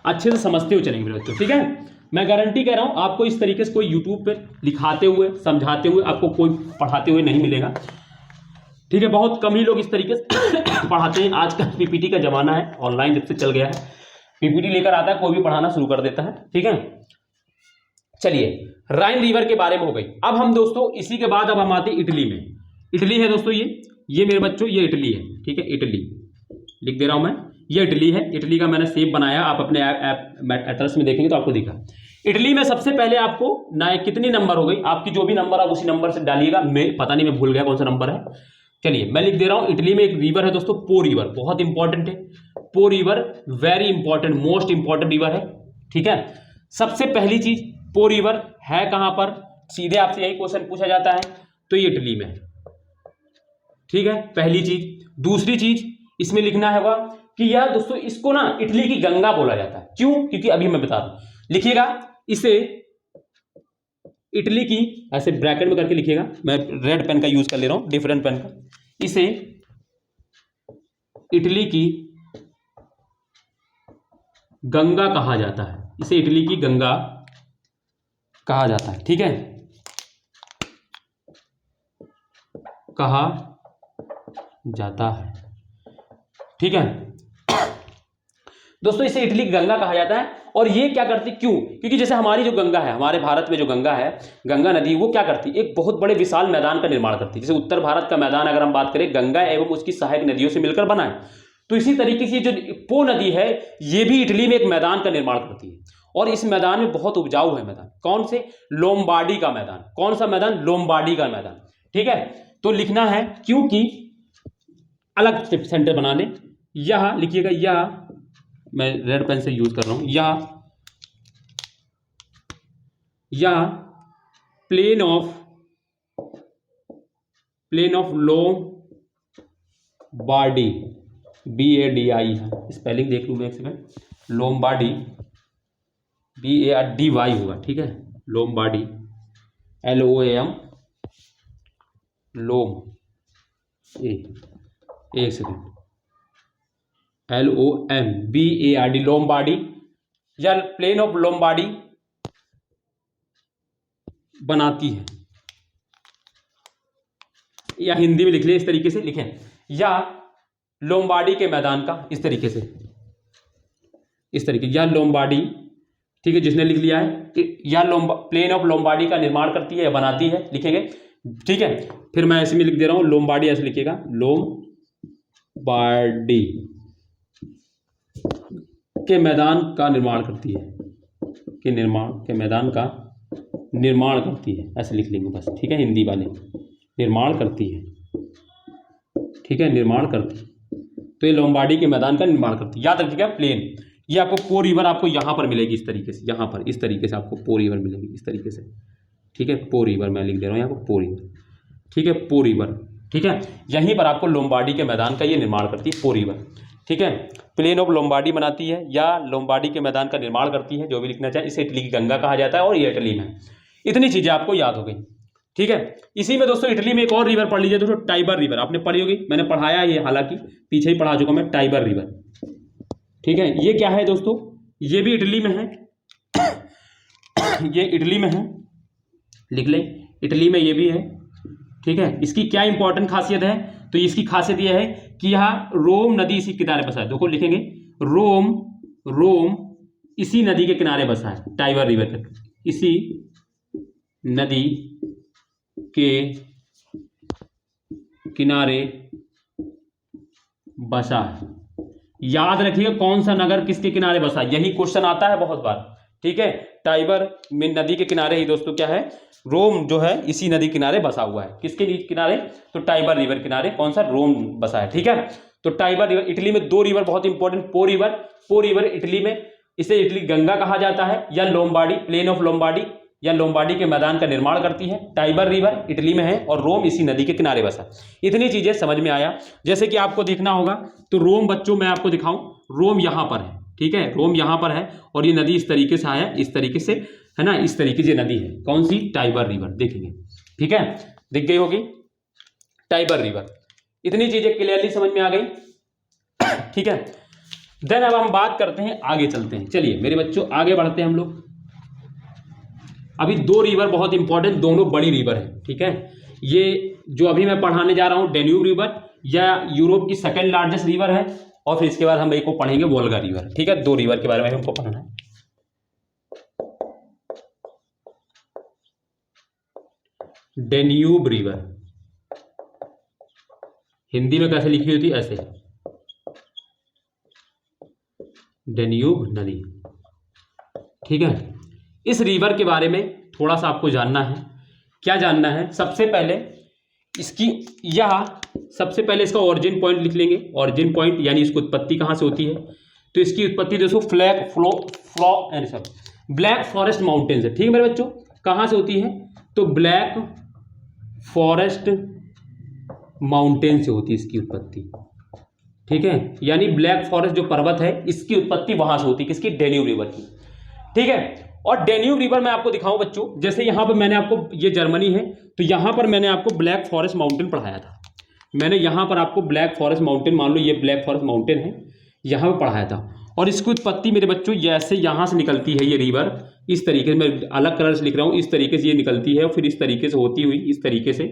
अच्छे से समझते हुए चलेंगे मेरे बच्चों। ठीक है, मैं गारंटी कह रहा हूं आपको इस तरीके से कोई यूट्यूब पे लिखाते हुए समझाते हुए आपको कोई पढ़ाते हुए नहीं मिलेगा। ठीक है, बहुत कम ही लोग इस तरीके से पढ़ाते हैं। आजकल पीपीटी का जमाना है, ऑनलाइन जब से चल गया है, पीपीटी लेकर आता है, कोई भी पढ़ाना शुरू कर देता है। ठीक है, चलिए राइन रिवर के बारे में हो गई। अब हम दोस्तों इसी के बाद अब हम आते हैं इटली में। इटली है दोस्तों, ये मेरे बच्चों ये इटली है। ठीक है, इटली लिख दे रहा हूं मैं, ये इटली है। इटली का मैंने सेव बनाया, आप अपने एड्रेस में देखेंगे तो आपको दिखा। इटली में सबसे पहले आपको ना कितनी नंबर हो गई, आपकी जो भी नंबर आप उसी नंबर से डालिएगा। मैं पता नहीं, मैं भूल गया कौन सा नंबर है। चलिए मैं लिख दे रहा हूं, इटली में एक रिवर है दोस्तों, पो रिवर, बहुत इंपॉर्टेंट है। पो river very important, most important river है। ठीक है, सबसे पहली चीज, पो रिवर है कहां पर, सीधे आपसे यही क्वेश्चन पूछा जाता है, तो ये इटली में है। ठीक है, पहली चीज। दूसरी चीज इसमें लिखना होगा कि यह दोस्तों इसको ना इटली की गंगा बोला जाता है। क्यों? क्योंकि अभी मैं बता दूं, लिखिएगा इसे इटली की, ऐसे ब्रैकेट में करके लिखिएगा, मैं रेड पेन का यूज कर ले रहा हूं, डिफरेंट पेन का। इसे इटली की गंगा कहा जाता है, इसे इटली की गंगा कहा जाता है। ठीक है, कहा जाता है। ठीक है दोस्तों, इसे इटली की गंगा कहा जाता है। और ये क्या करती, क्यों? क्योंकि जैसे हमारी जो गंगा है, हमारे भारत में जो गंगा है, गंगा नदी, वो क्या करती, एक बहुत बड़े विशाल मैदान का निर्माण करती है। जैसे उत्तर भारत का मैदान अगर हम बात करें, गंगा एवं उसकी सहायक नदियों से मिलकर बना है, तो इसी तरीके से जो पो नदी है, ये भी इटली में एक मैदान का निर्माण करती है। और इस मैदान में बहुत उपजाऊ है मैदान। कौन से? लोम्बार्डी का मैदान। कौन सा मैदान? लोम्बार्डी का मैदान। ठीक है, तो लिखना है, क्योंकि अलग सेंटर बना लें, यह लिखिएगा, यह मैं रेड पेन से यूज कर रहा हूं, यह प्लेन ऑफ लोम्बार्डी, BADI है, स्पेलिंग देख लूं मैं एक सेकंड, लोम्बार्डी BARDY होगा। ठीक है, लोम्बार्डी LOAM, लोम एक सेकंड, LOMBARD, लोम्बार्डी या प्लेन ऑफ लोम्बार्डी बनाती है, या हिंदी में लिख लें, इस तरीके से लिखें, या लोम्बार्डी के मैदान का, इस तरीके से, इस तरीके, या लोम्बार्डी। ठीक है, जिसने लिख लिया है, या प्लेन ऑफ लोम्बार्डी का निर्माण करती है या बनाती है, लिखेंगे। ठीक है, फिर मैं ऐसे में लिख दे रहा हूं, लोम्बार्डी ऐसे लिखिएगा, लोम्बार्डी के मैदान का निर्माण करती है, के मैदान का निर्माण करती है, ऐसे लिख लेंगे बस। ठीक है, हिंदी वाले, निर्माण करती है। ठीक है, निर्माण करती है, तो ये लोम्बार्डी के मैदान का निर्माण करती है। याद रखिएगा, प्लेन, ये आपको पो रिवर आपको यहां पर मिलेगी, इस तरीके से, यहां पर इस तरीके से आपको पो रिवर मिलेगी, इस तरीके से। ठीक है, पो रिवर मैं लिख दे रहा हूं यहाँ पर, पो रिवर। ठीक है, पो रिवर। ठीक है, यहीं पर आपको लोम्बार्डी के मैदान का ये निर्माण करती है, पो रिवर। ठीक है, प्लेन ऑफ लोम्बार्डी बनाती है या लोम्बार्डी के मैदान का निर्माण करती है, जो भी लिखना चाहे। इसे इटली की गंगा कहा जाता है और ये इटली में। इतनी चीजें आपको याद हो गई। ठीक है, इसी में दोस्तों इटली में एक और रिवर पढ़ लीजिए दोस्तों, टाइबर रिवर। आपने पढ़ी होगी, मैंने पढ़ाया ये, हालांकि पीछे ही पढ़ा चुका मैं, टाइबर रिवर। ठीक है, ये क्या है दोस्तों, ये भी इटली में है, ये इटली में है, लिख लें, इटली में ये भी है। ठीक है, इसकी क्या इंपॉर्टेंट खासियत है, तो इसकी खासियत यह है कि यह रोम नदी इसी किनारे पर है। देखो लिखेंगे, रोम इसी नदी के किनारे बसा है, टाइबर रिवर इसी नदी के किनारे बसा है। याद रखिएगा कौन सा नगर किसके किनारे बसा, यही क्वेश्चन आता है बहुत बार। ठीक है, टाइबर में नदी के किनारे ही दोस्तों क्या है, रोम जो है इसी नदी किनारे बसा हुआ है। किसके किनारे, तो टाइबर रिवर किनारे कौन सा, रोम बसा है। ठीक है, तो टाइबर रिवर, इटली में दो रिवर बहुत इंपॉर्टेंट, पो रिवर इटली में, इसे इटली गंगा कहा जाता है, या लोम्बार्डी, प्लेन ऑफ लोम्बार्डी या लोम्बार्डी के मैदान का निर्माण करती है। टाइबर रिवर इटली में है और रोम इसी नदी के किनारे बसा। इतनी चीजें समझ में आया। जैसे कि आपको देखना होगा तो रोम बच्चों मैं आपको दिखाऊं, रोम यहां पर है। ठीक है, रोम यहां पर है और ये नदी इस तरीके से आया, इस तरीके से है ना, इस तरीके से नदी है। कौन सी, टाइबर रिवर, देखेंगे। ठीक है, दिख गई होगी टाइबर रिवर। इतनी चीजें क्लियरली समझ में आ गई। ठीक है, देन अब हम बात करते हैं, आगे चलते हैं। चलिए मेरे बच्चों आगे बढ़ते हैं हम लोग। अभी दो रिवर बहुत इंपॉर्टेंट, दोनों बड़ी रिवर है। ठीक है, ये जो अभी मैं पढ़ाने जा रहा हूं डेन्यूब रिवर, या यूरोप की सेकंड लार्जेस्ट रिवर है, और फिर इसके बाद हम एक को पढ़ेंगे वोल्गा रिवर। ठीक है, दो रिवर के बारे में हमको पढ़ना है। डेन्यूब रिवर हिंदी में कैसे लिखी होती, ऐसे, डेन्यूब नदी। ठीक है, इस रिवर के बारे में थोड़ा सा आपको जानना है। क्या जानना है, सबसे पहले इसकी, यह सबसे पहले इसका ओरिजिन पॉइंट लिख लेंगे। ओरिजिन पॉइंट यानी इसकी उत्पत्ति कहां से होती है, तो इसकी उत्पत्ति दोस्तों ब्लैक फॉरेस्ट माउंटेन से। ठीक है मेरे बच्चों, कहां से होती है, तो ब्लैक फॉरेस्ट माउंटेन से होती है इसकी उत्पत्ति। ठीक है, यानी ब्लैक फॉरेस्ट जो पर्वत है इसकी उत्पत्ति वहां से होती है, किसकी, डेन्यूब रिवर की। ठीक है, और डेन्यूब रिवर मैं आपको दिखाऊं बच्चों, जैसे यहां पर मैंने आपको, ये जर्मनी है, तो यहां पर मैंने आपको ब्लैक फॉरेस्ट माउंटेन पढ़ाया था। मैंने यहां पर आपको ब्लैक फॉरेस्ट माउंटेन, मान लो ये ब्लैक फॉरेस्ट माउंटेन है, यहां पर पढ़ाया था। और इसकी उत्पत्ति मेरे बच्चों जैसे यहां से निकलती है ये रिवर, इस तरीके से, मैं अलग कलर से लिख रहा हूं, इस तरीके से ये निकलती है और फिर इस तरीके से होती हुई, इस तरीके से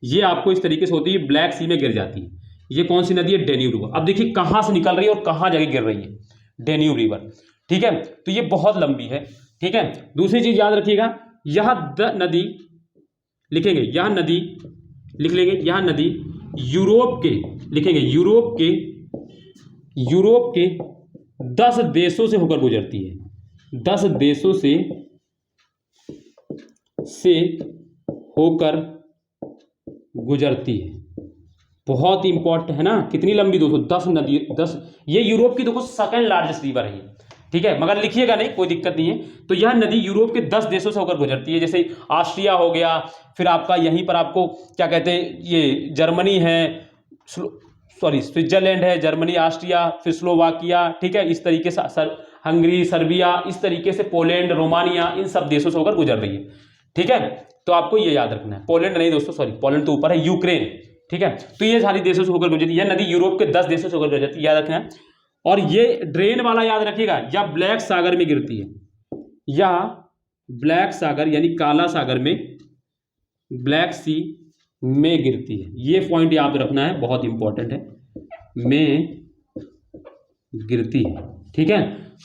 ये आपको इस तरीके से होती है, ब्लैक सी में गिर जाती है। ये कौन सी नदी है, डेन्यूब रिवर। अब देखिए कहां से निकल रही है और कहां जाके गिर रही है, डेन्यूब रिवर। ठीक है, तो ये बहुत लंबी है। ठीक है, दूसरी चीज याद रखिएगा, यह नदी लिखेंगे, यह नदी लिख लेंगे, यह नदी यूरोप के, लिखेंगे यूरोप के 10 देशों से होकर गुजरती है। 10 देशों से होकर गुजरती है। बहुत इंपॉर्टेंट है ना, कितनी लंबी दोस्तों, 10 नदी, 10, ये यूरोप की देखो सेकंड लार्जेस्ट रिवर है। ठीक है, मगर लिखिएगा नहीं, कोई दिक्कत नहीं है। तो यह नदी यूरोप के 10 देशों से होकर गुजरती है, जैसे ऑस्ट्रिया हो गया, फिर आपका यहीं पर आपको क्या कहते हैं, ये जर्मनी है, स्विट्जरलैंड है, जर्मनी, ऑस्ट्रिया, फिर स्लोवाकिया। ठीक है, इस तरीके से हंगरी, सर्बिया, इस तरीके से पोलैंड, रोमानिया, इन सब देशों से होकर गुजर रही है। ठीक है, तो आपको ये याद रखना है। पोलैंड नहीं दोस्तों, सॉरी, पोलैंड तो ऊपर है, यूक्रेन। ठीक है, तो ये सारी देशों से होकर गुजरती है। यह नदी यूरोप के 10 देशों से होकर गुजरती है, याद रखना है। और ये ड्रेन वाला याद रखिएगा, या ब्लैक सागर में गिरती है, या ब्लैक सागर यानी काला सागर में, ब्लैक सी में गिरती है। ये पॉइंट याद रखना है, बहुत इंपॉर्टेंट है, में गिरती है। ठीक है,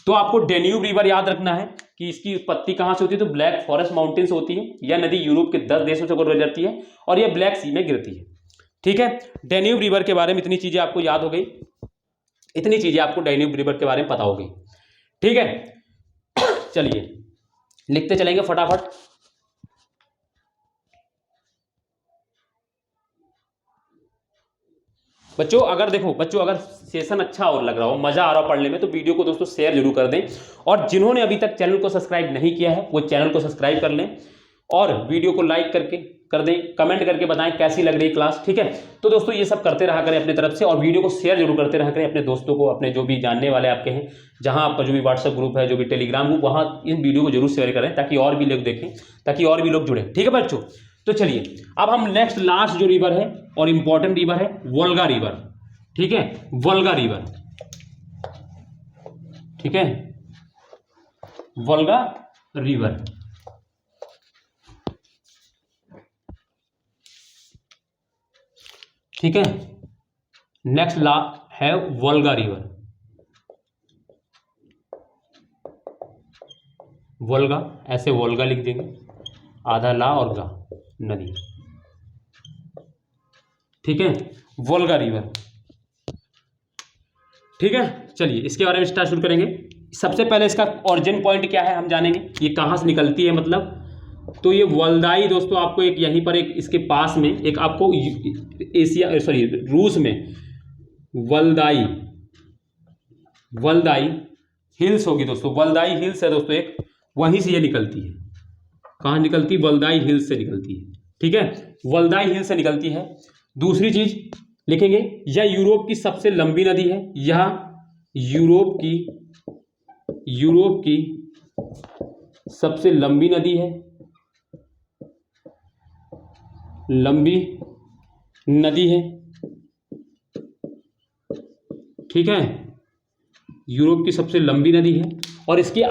तो आपको डेन्यूब रिवर याद रखना है कि इसकी उत्पत्ति कहां से होती है, तो ब्लैक फॉरेस्ट माउंटेन से होती है। यह नदी यूरोप के 10 देशों से होकर गुजरती है और यह ब्लैक सी में गिरती है। ठीक है, डेन्यूब रिवर के बारे में इतनी चीजें आपको याद हो गई, इतनी चीजें आपको डेन्यूब रिवर के बारे में पता हो गई। ठीक है, चलिए लिखते चलेंगे फटाफट। बच्चों अगर देखो, बच्चों अगर सेशन अच्छा और लग रहा हो, मजा आ रहा हो पढ़ने में, तो वीडियो को दोस्तों शेयर जरूर कर दें। और जिन्होंने अभी तक चैनल को सब्सक्राइब नहीं किया है वो चैनल को सब्सक्राइब कर लें और वीडियो को लाइक करके कर दें, कमेंट करके बताएं कैसी लग रही क्लास। ठीक है, तो दोस्तों ये सब करते रहा करें अपनी तरफ से, और वीडियो को शेयर जरूर करते रहा करें अपने दोस्तों को, अपने जो भी जानने वाले आपके हैं, जहां आपका जो भी व्हाट्सएप ग्रुप है, जो भी टेलीग्राम ग्रुप, वहां इन वीडियो को जरूर शेयर करें ताकि और भी लोग देखें, ताकि और भी लोग जुड़े। ठीक है बच्चों, तो चलिए अब हम नेक्स्ट लास्ट जो रिवर है और इंपॉर्टेंट रिवर है, वोल्गा रिवर। ठीक है, वोल्गा रिवर। ठीक है, वोल्गा रिवर। ठीक है, नेक्स्ट ला है वोल्गा रिवर। वोल्गा, ऐसे वोल्गा लिख देंगे, आधा ला और गा, नदी, ठीक है, वोल्गा रिवर, ठीक है। चलिए इसके बारे में स्टार्ट शुरू करेंगे। सबसे पहले इसका ऑरिजिन पॉइंट क्या है हम जानेंगे, ये कहाँ से निकलती है मतलब। तो ये वल्दाई दोस्तों आपको एक यहीं पर एक इसके पास में एक आपको एशिया सॉरी रूस में वल्दाई हिल्स होगी दोस्तों, वल्दाई हिल्स है दोस्तों एक, वहीं से ये निकलती है। कहाँ निकलती है? वल्दाई हिल्स से निकलती है, ठीक है, वल्दाई हिल्स से निकलती है। दूसरी चीज लिखेंगे, यह यूरोप की सबसे लंबी नदी है, यह यूरोप की सबसे लंबी नदी है, लंबी नदी है, ठीक है, यूरोप की सबसे लंबी नदी है। और इसके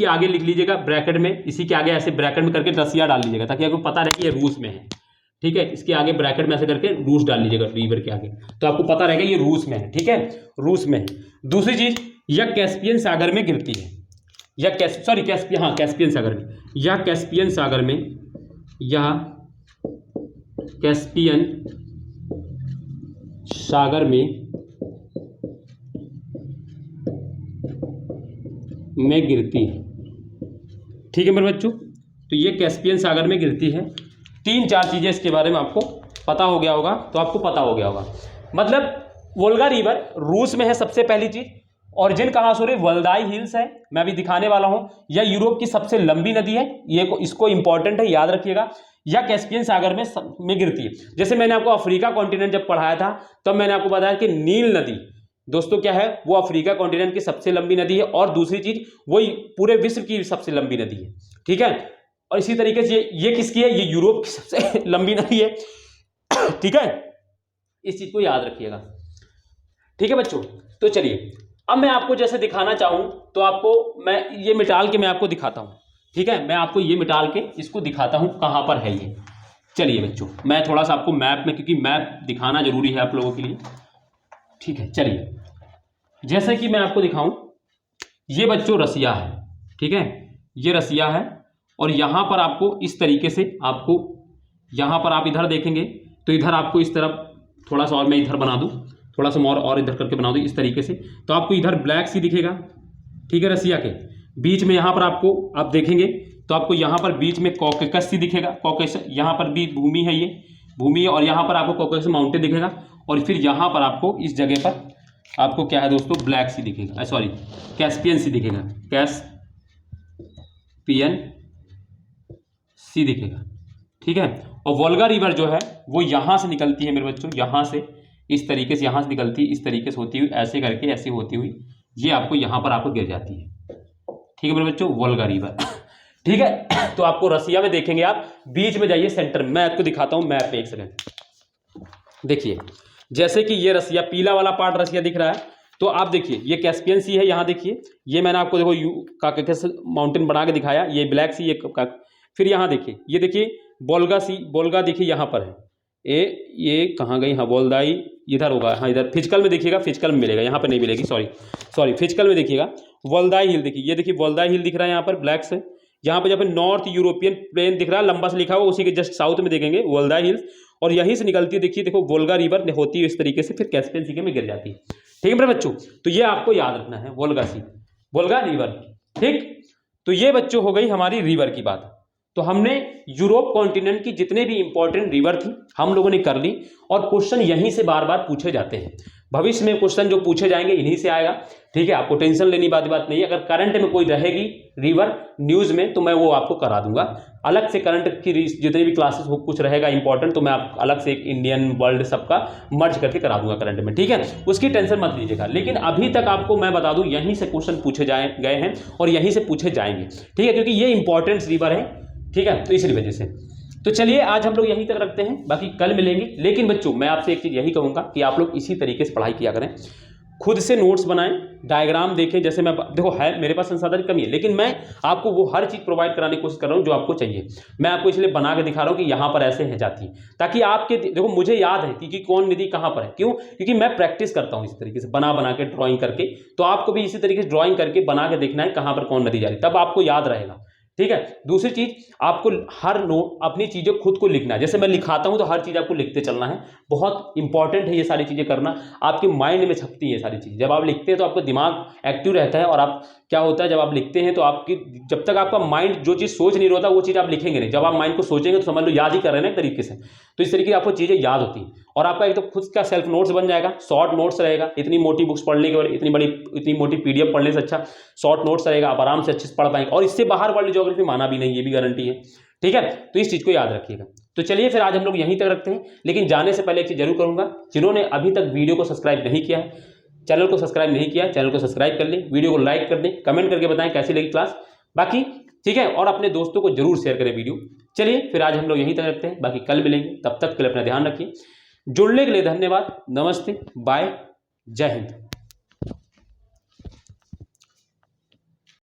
आगे लिख लीजिएगा ब्रैकेट में, इसी के आगे ऐसे ब्रैकेट में करके रसिया डाल लीजिएगा ताकि आपको पता रहे कि ये रूस में है, ठीक है। इसके आगे ब्रैकेट में ऐसे करके रूस डाल लीजिएगा रिवर के आगे, तो आपको पता रहेगा ये रूस में है, ठीक है, रूस में है। दूसरी चीज, यह कैस्पियन सागर में गिरती है, कैस्पियन सागर में, यह कैस्पियन सागर में, यह कैस्पियन सागर में गिरती है, ठीक है मेरे बच्चों। तो ये कैस्पियन सागर में गिरती है। 3-4 चीजें इसके बारे में आपको पता हो गया होगा, तो आपको पता हो गया होगा मतलब वोल्गा रिवर रूस में है सबसे पहली चीज। ऑरिजिन कहाँ से, वल्दाई हिल्स है, मैं अभी दिखाने वाला हूं। यह यूरोप की सबसे लंबी नदी है, इसको इंपॉर्टेंट है, याद रखिएगा। यह कैस्पियन सागर में गिरती है। जैसे मैंने आपको अफ्रीका कॉन्टिनेंट जब पढ़ाया था तब मैंने आपको बताया कि नील नदी दोस्तों क्या है, वो अफ्रीका कॉन्टिनेंट की सबसे लंबी नदी है। और दूसरी चीज, वो पूरे विश्व की सबसे लंबी नदी है, ठीक है। और इसी तरीके से ये किसकी है, ये यूरोप की सबसे लंबी नदी है, ठीक है, इस चीज को याद रखिएगा, ठीक है बच्चों। तो चलिए अब मैं आपको जैसे दिखाना चाहूं तो आपको मैं ये मिटाल के मैं आपको दिखाता हूं, ठीक है, मैं आपको ये मिटाल के इसको दिखाता हूं कहां पर है ये। चलिए बच्चों मैं थोड़ा सा आपको मैप में, क्योंकि मैप दिखाना जरूरी है आप लोगों के लिए, ठीक है। चलिए जैसे कि मैं आपको दिखाऊं, ये बच्चों रसिया है, ठीक है, ये रसिया है। और यहां पर आपको इस तरीके से आपको यहां पर आप इधर देखेंगे तो इधर आपको इस तरफ थोड़ा सा और मैं इधर बना दूं, थोड़ा सा और इधर करके बना दूं इस तरीके से, तो आपको इधर ब्लैक सी दिखेगा, ठीक है, रसिया के बीच में। यहां पर आपको आप देखेंगे तो आपको यहां पर बीच में कॉकेकस सी दिखेगा, कॉकेकस यहां पर भी भूमि है, ये भूमि है। और यहां पर आपको कॉकेकस माउंटेन दिखेगा। और फिर यहां पर आपको इस जगह पर आपको क्या है दोस्तों, ब्लैक सी दिखेगा, सॉरी कैस्पियन सी दिखेगा, कैस्पियन सी दिखेगा, ठीक है। और वोल्गा रिवर जो है वो यहाँ से निकलती है मेरे बच्चों, यहाँ से इस तरीके से, यहाँ से निकलती है इस तरीके से होती हुई, ऐसे करके ऐसे होती हुई ये आपको यहाँ पर आपको गिर जाती है, ठीक है मेरे बच्चों, वोल्गा रिवर, ठीक है। तो आपको रसिया में देखेंगे, आप बीच में जाइए सेंटर में, मैं आपको दिखाता हूँ मैप पे, एक सेकंड देखिए। जैसे कि ये रसिया, पीला वाला पार्ट रसिया दिख रहा है, तो आप देखिए ये कैस्पियन सी है, यहाँ देखिए, ये मैंने आपको देखो कॉकेकस माउंटेन बना के दिखाया, ये ब्लैक सी, ये फिर यहाँ देखिए, ये देखिए वोल्गा सी, वोल्गा देखिए यहाँ पर है, ये कहाँ गई, हाँ वोल्दाई इधर होगा, हाँ इधर फिजिकल में देखिएगा, फिजिकल में मिलेगा, यहाँ पर नहीं मिलेगी, सॉरी फिजिकल में देखिएगा, वोल्दाई हिल देखिए, ये देखिए वोल्दाई हिल दिख रहा है यहाँ पर ब्लैक से। यहाँ पर जब नॉर्थ यूरोपियन प्लेन दिख रहा है लंबा से लिखा हुआ, उसी के जस्ट साउथ में देखेंगे वोल्दाई हिल्स। और यहीं से निकलती है, देखिए देखो वोल्गा रिवर होती है इस तरीके से, फिर कैस्पियन सी में गिर जाती है, ठीक है मेरे बच्चों। तो ये आपको याद रखना है, वोल्गा रिवर, ठीक। तो ये बच्चों हो गई हमारी रिवर की बात। तो हमने यूरोप कॉन्टिनेंट की जितने भी इंपॉर्टेंट रिवर थी हम लोगों ने कर ली। और क्वेश्चन यहीं से बार बार पूछे जाते हैं, भविष्य में क्वेश्चन जो पूछे जाएंगे इन्हीं से आएगा, ठीक है। आपको टेंशन लेनी बात नहीं है। अगर करंट में कोई रहेगी रिवर न्यूज में तो मैं वो आपको करा दूंगा, अलग से करंट की जितनी भी क्लासेस हो कुछ रहेगा इंपॉर्टेंट तो मैं आप अलग से एक इंडियन वर्ल्ड सबका मर्ज करके करा दूंगा करंट में, ठीक है, उसकी टेंशन मत लीजिएगा। लेकिन अभी तक आपको मैं बता दूं यहीं से क्वेश्चन पूछे गए हैं और यहीं से पूछे जाएंगे, ठीक है, क्योंकि ये इंपॉर्टेंट रिवर है, ठीक है। तो इसी वजह से तो चलिए आज हम लोग यहीं तक रखते हैं, बाकी कल मिलेंगे। लेकिन बच्चों मैं आपसे एक चीज़ यही कहूँगा कि आप लोग इसी तरीके से पढ़ाई किया करें, खुद से नोट्स बनाएं, डायग्राम देखें। जैसे मैं देखो है मेरे पास संसाधन की कमी है, लेकिन मैं आपको वो हर चीज़ प्रोवाइड कराने की कोशिश कर रहा हूँ जो आपको चाहिए। मैं आपको इसलिए बना के दिखा रहा हूँ कि यहाँ पर ऐसे है जाती, ताकि आपके देखो मुझे याद है कि कौन निधि कहाँ पर है। क्यों? क्योंकि मैं प्रैक्टिस करता हूँ इस तरीके से बना के ड्राइंग करके। तो आपको भी इसी तरीके से ड्राइंग करके बना के देखना है कहाँ पर कौन नदी जा रही, तब आपको याद रहेगा। ठीक है। दूसरी चीज, आपको हर नोट अपनी चीजें खुद को लिखना है। जैसे मैं लिखाता हूं तो हर चीज आपको लिखते चलना है। बहुत इंपॉर्टेंट है ये सारी चीजें करना, आपके माइंड में छपती है सारी चीजें। जब आप लिखते हैं तो आपका दिमाग एक्टिव रहता है, और आप क्या होता है जब आप लिखते हैं तो आपकी जब तक आपका माइंड जो चीज़ सोच नहीं रहा वो चीज़ आप लिखेंगे नहीं। जब आप माइंड को सोचेंगे तो समझ लो याद ही कर रहे हैं ना एक तरीके से। तो इस तरीके की आपको चीज़ें याद होती हैं, और आपका एक तो खुद का सेल्फ नोट्स बन जाएगा, शॉर्ट नोट्स रहेगा। इतनी मोटी बुक्स पढ़ने के बाद इतनी मोटी पीडीएफ पढ़ने से अच्छा शॉर्ट नोट्स रहेगा, आप आराम से अच्छे से पढ़ पाएंगे। और इससे बाहर वर्ल्ड ज्योग्राफी माना भी नहीं, ये भी गारंटी है। ठीक है, तो इस चीज़ को याद रखिएगा। तो चलिए फिर आज हम लोग यहीं तक रखते हैं, लेकिन जाने से पहले एक चीज़ जरूर करूँगा, जिन्होंने अभी तक वीडियो को सब्सक्राइब नहीं किया है, चैनल को सब्सक्राइब नहीं किया, चैनल को सब्सक्राइब कर लें, वीडियो को लाइक कर दें, कमेंट करके बताएं कैसी लगी क्लास। बाकी ठीक है, और अपने दोस्तों को जरूर शेयर करें वीडियो। चलिए फिर आज हम लोग यहीं तक रखते हैं, बाकी कल मिलेंगे, तब तक के लिए अपना ध्यान रखिए। जुड़ने के लिए धन्यवाद। नमस्ते, बाय, जय हिंद।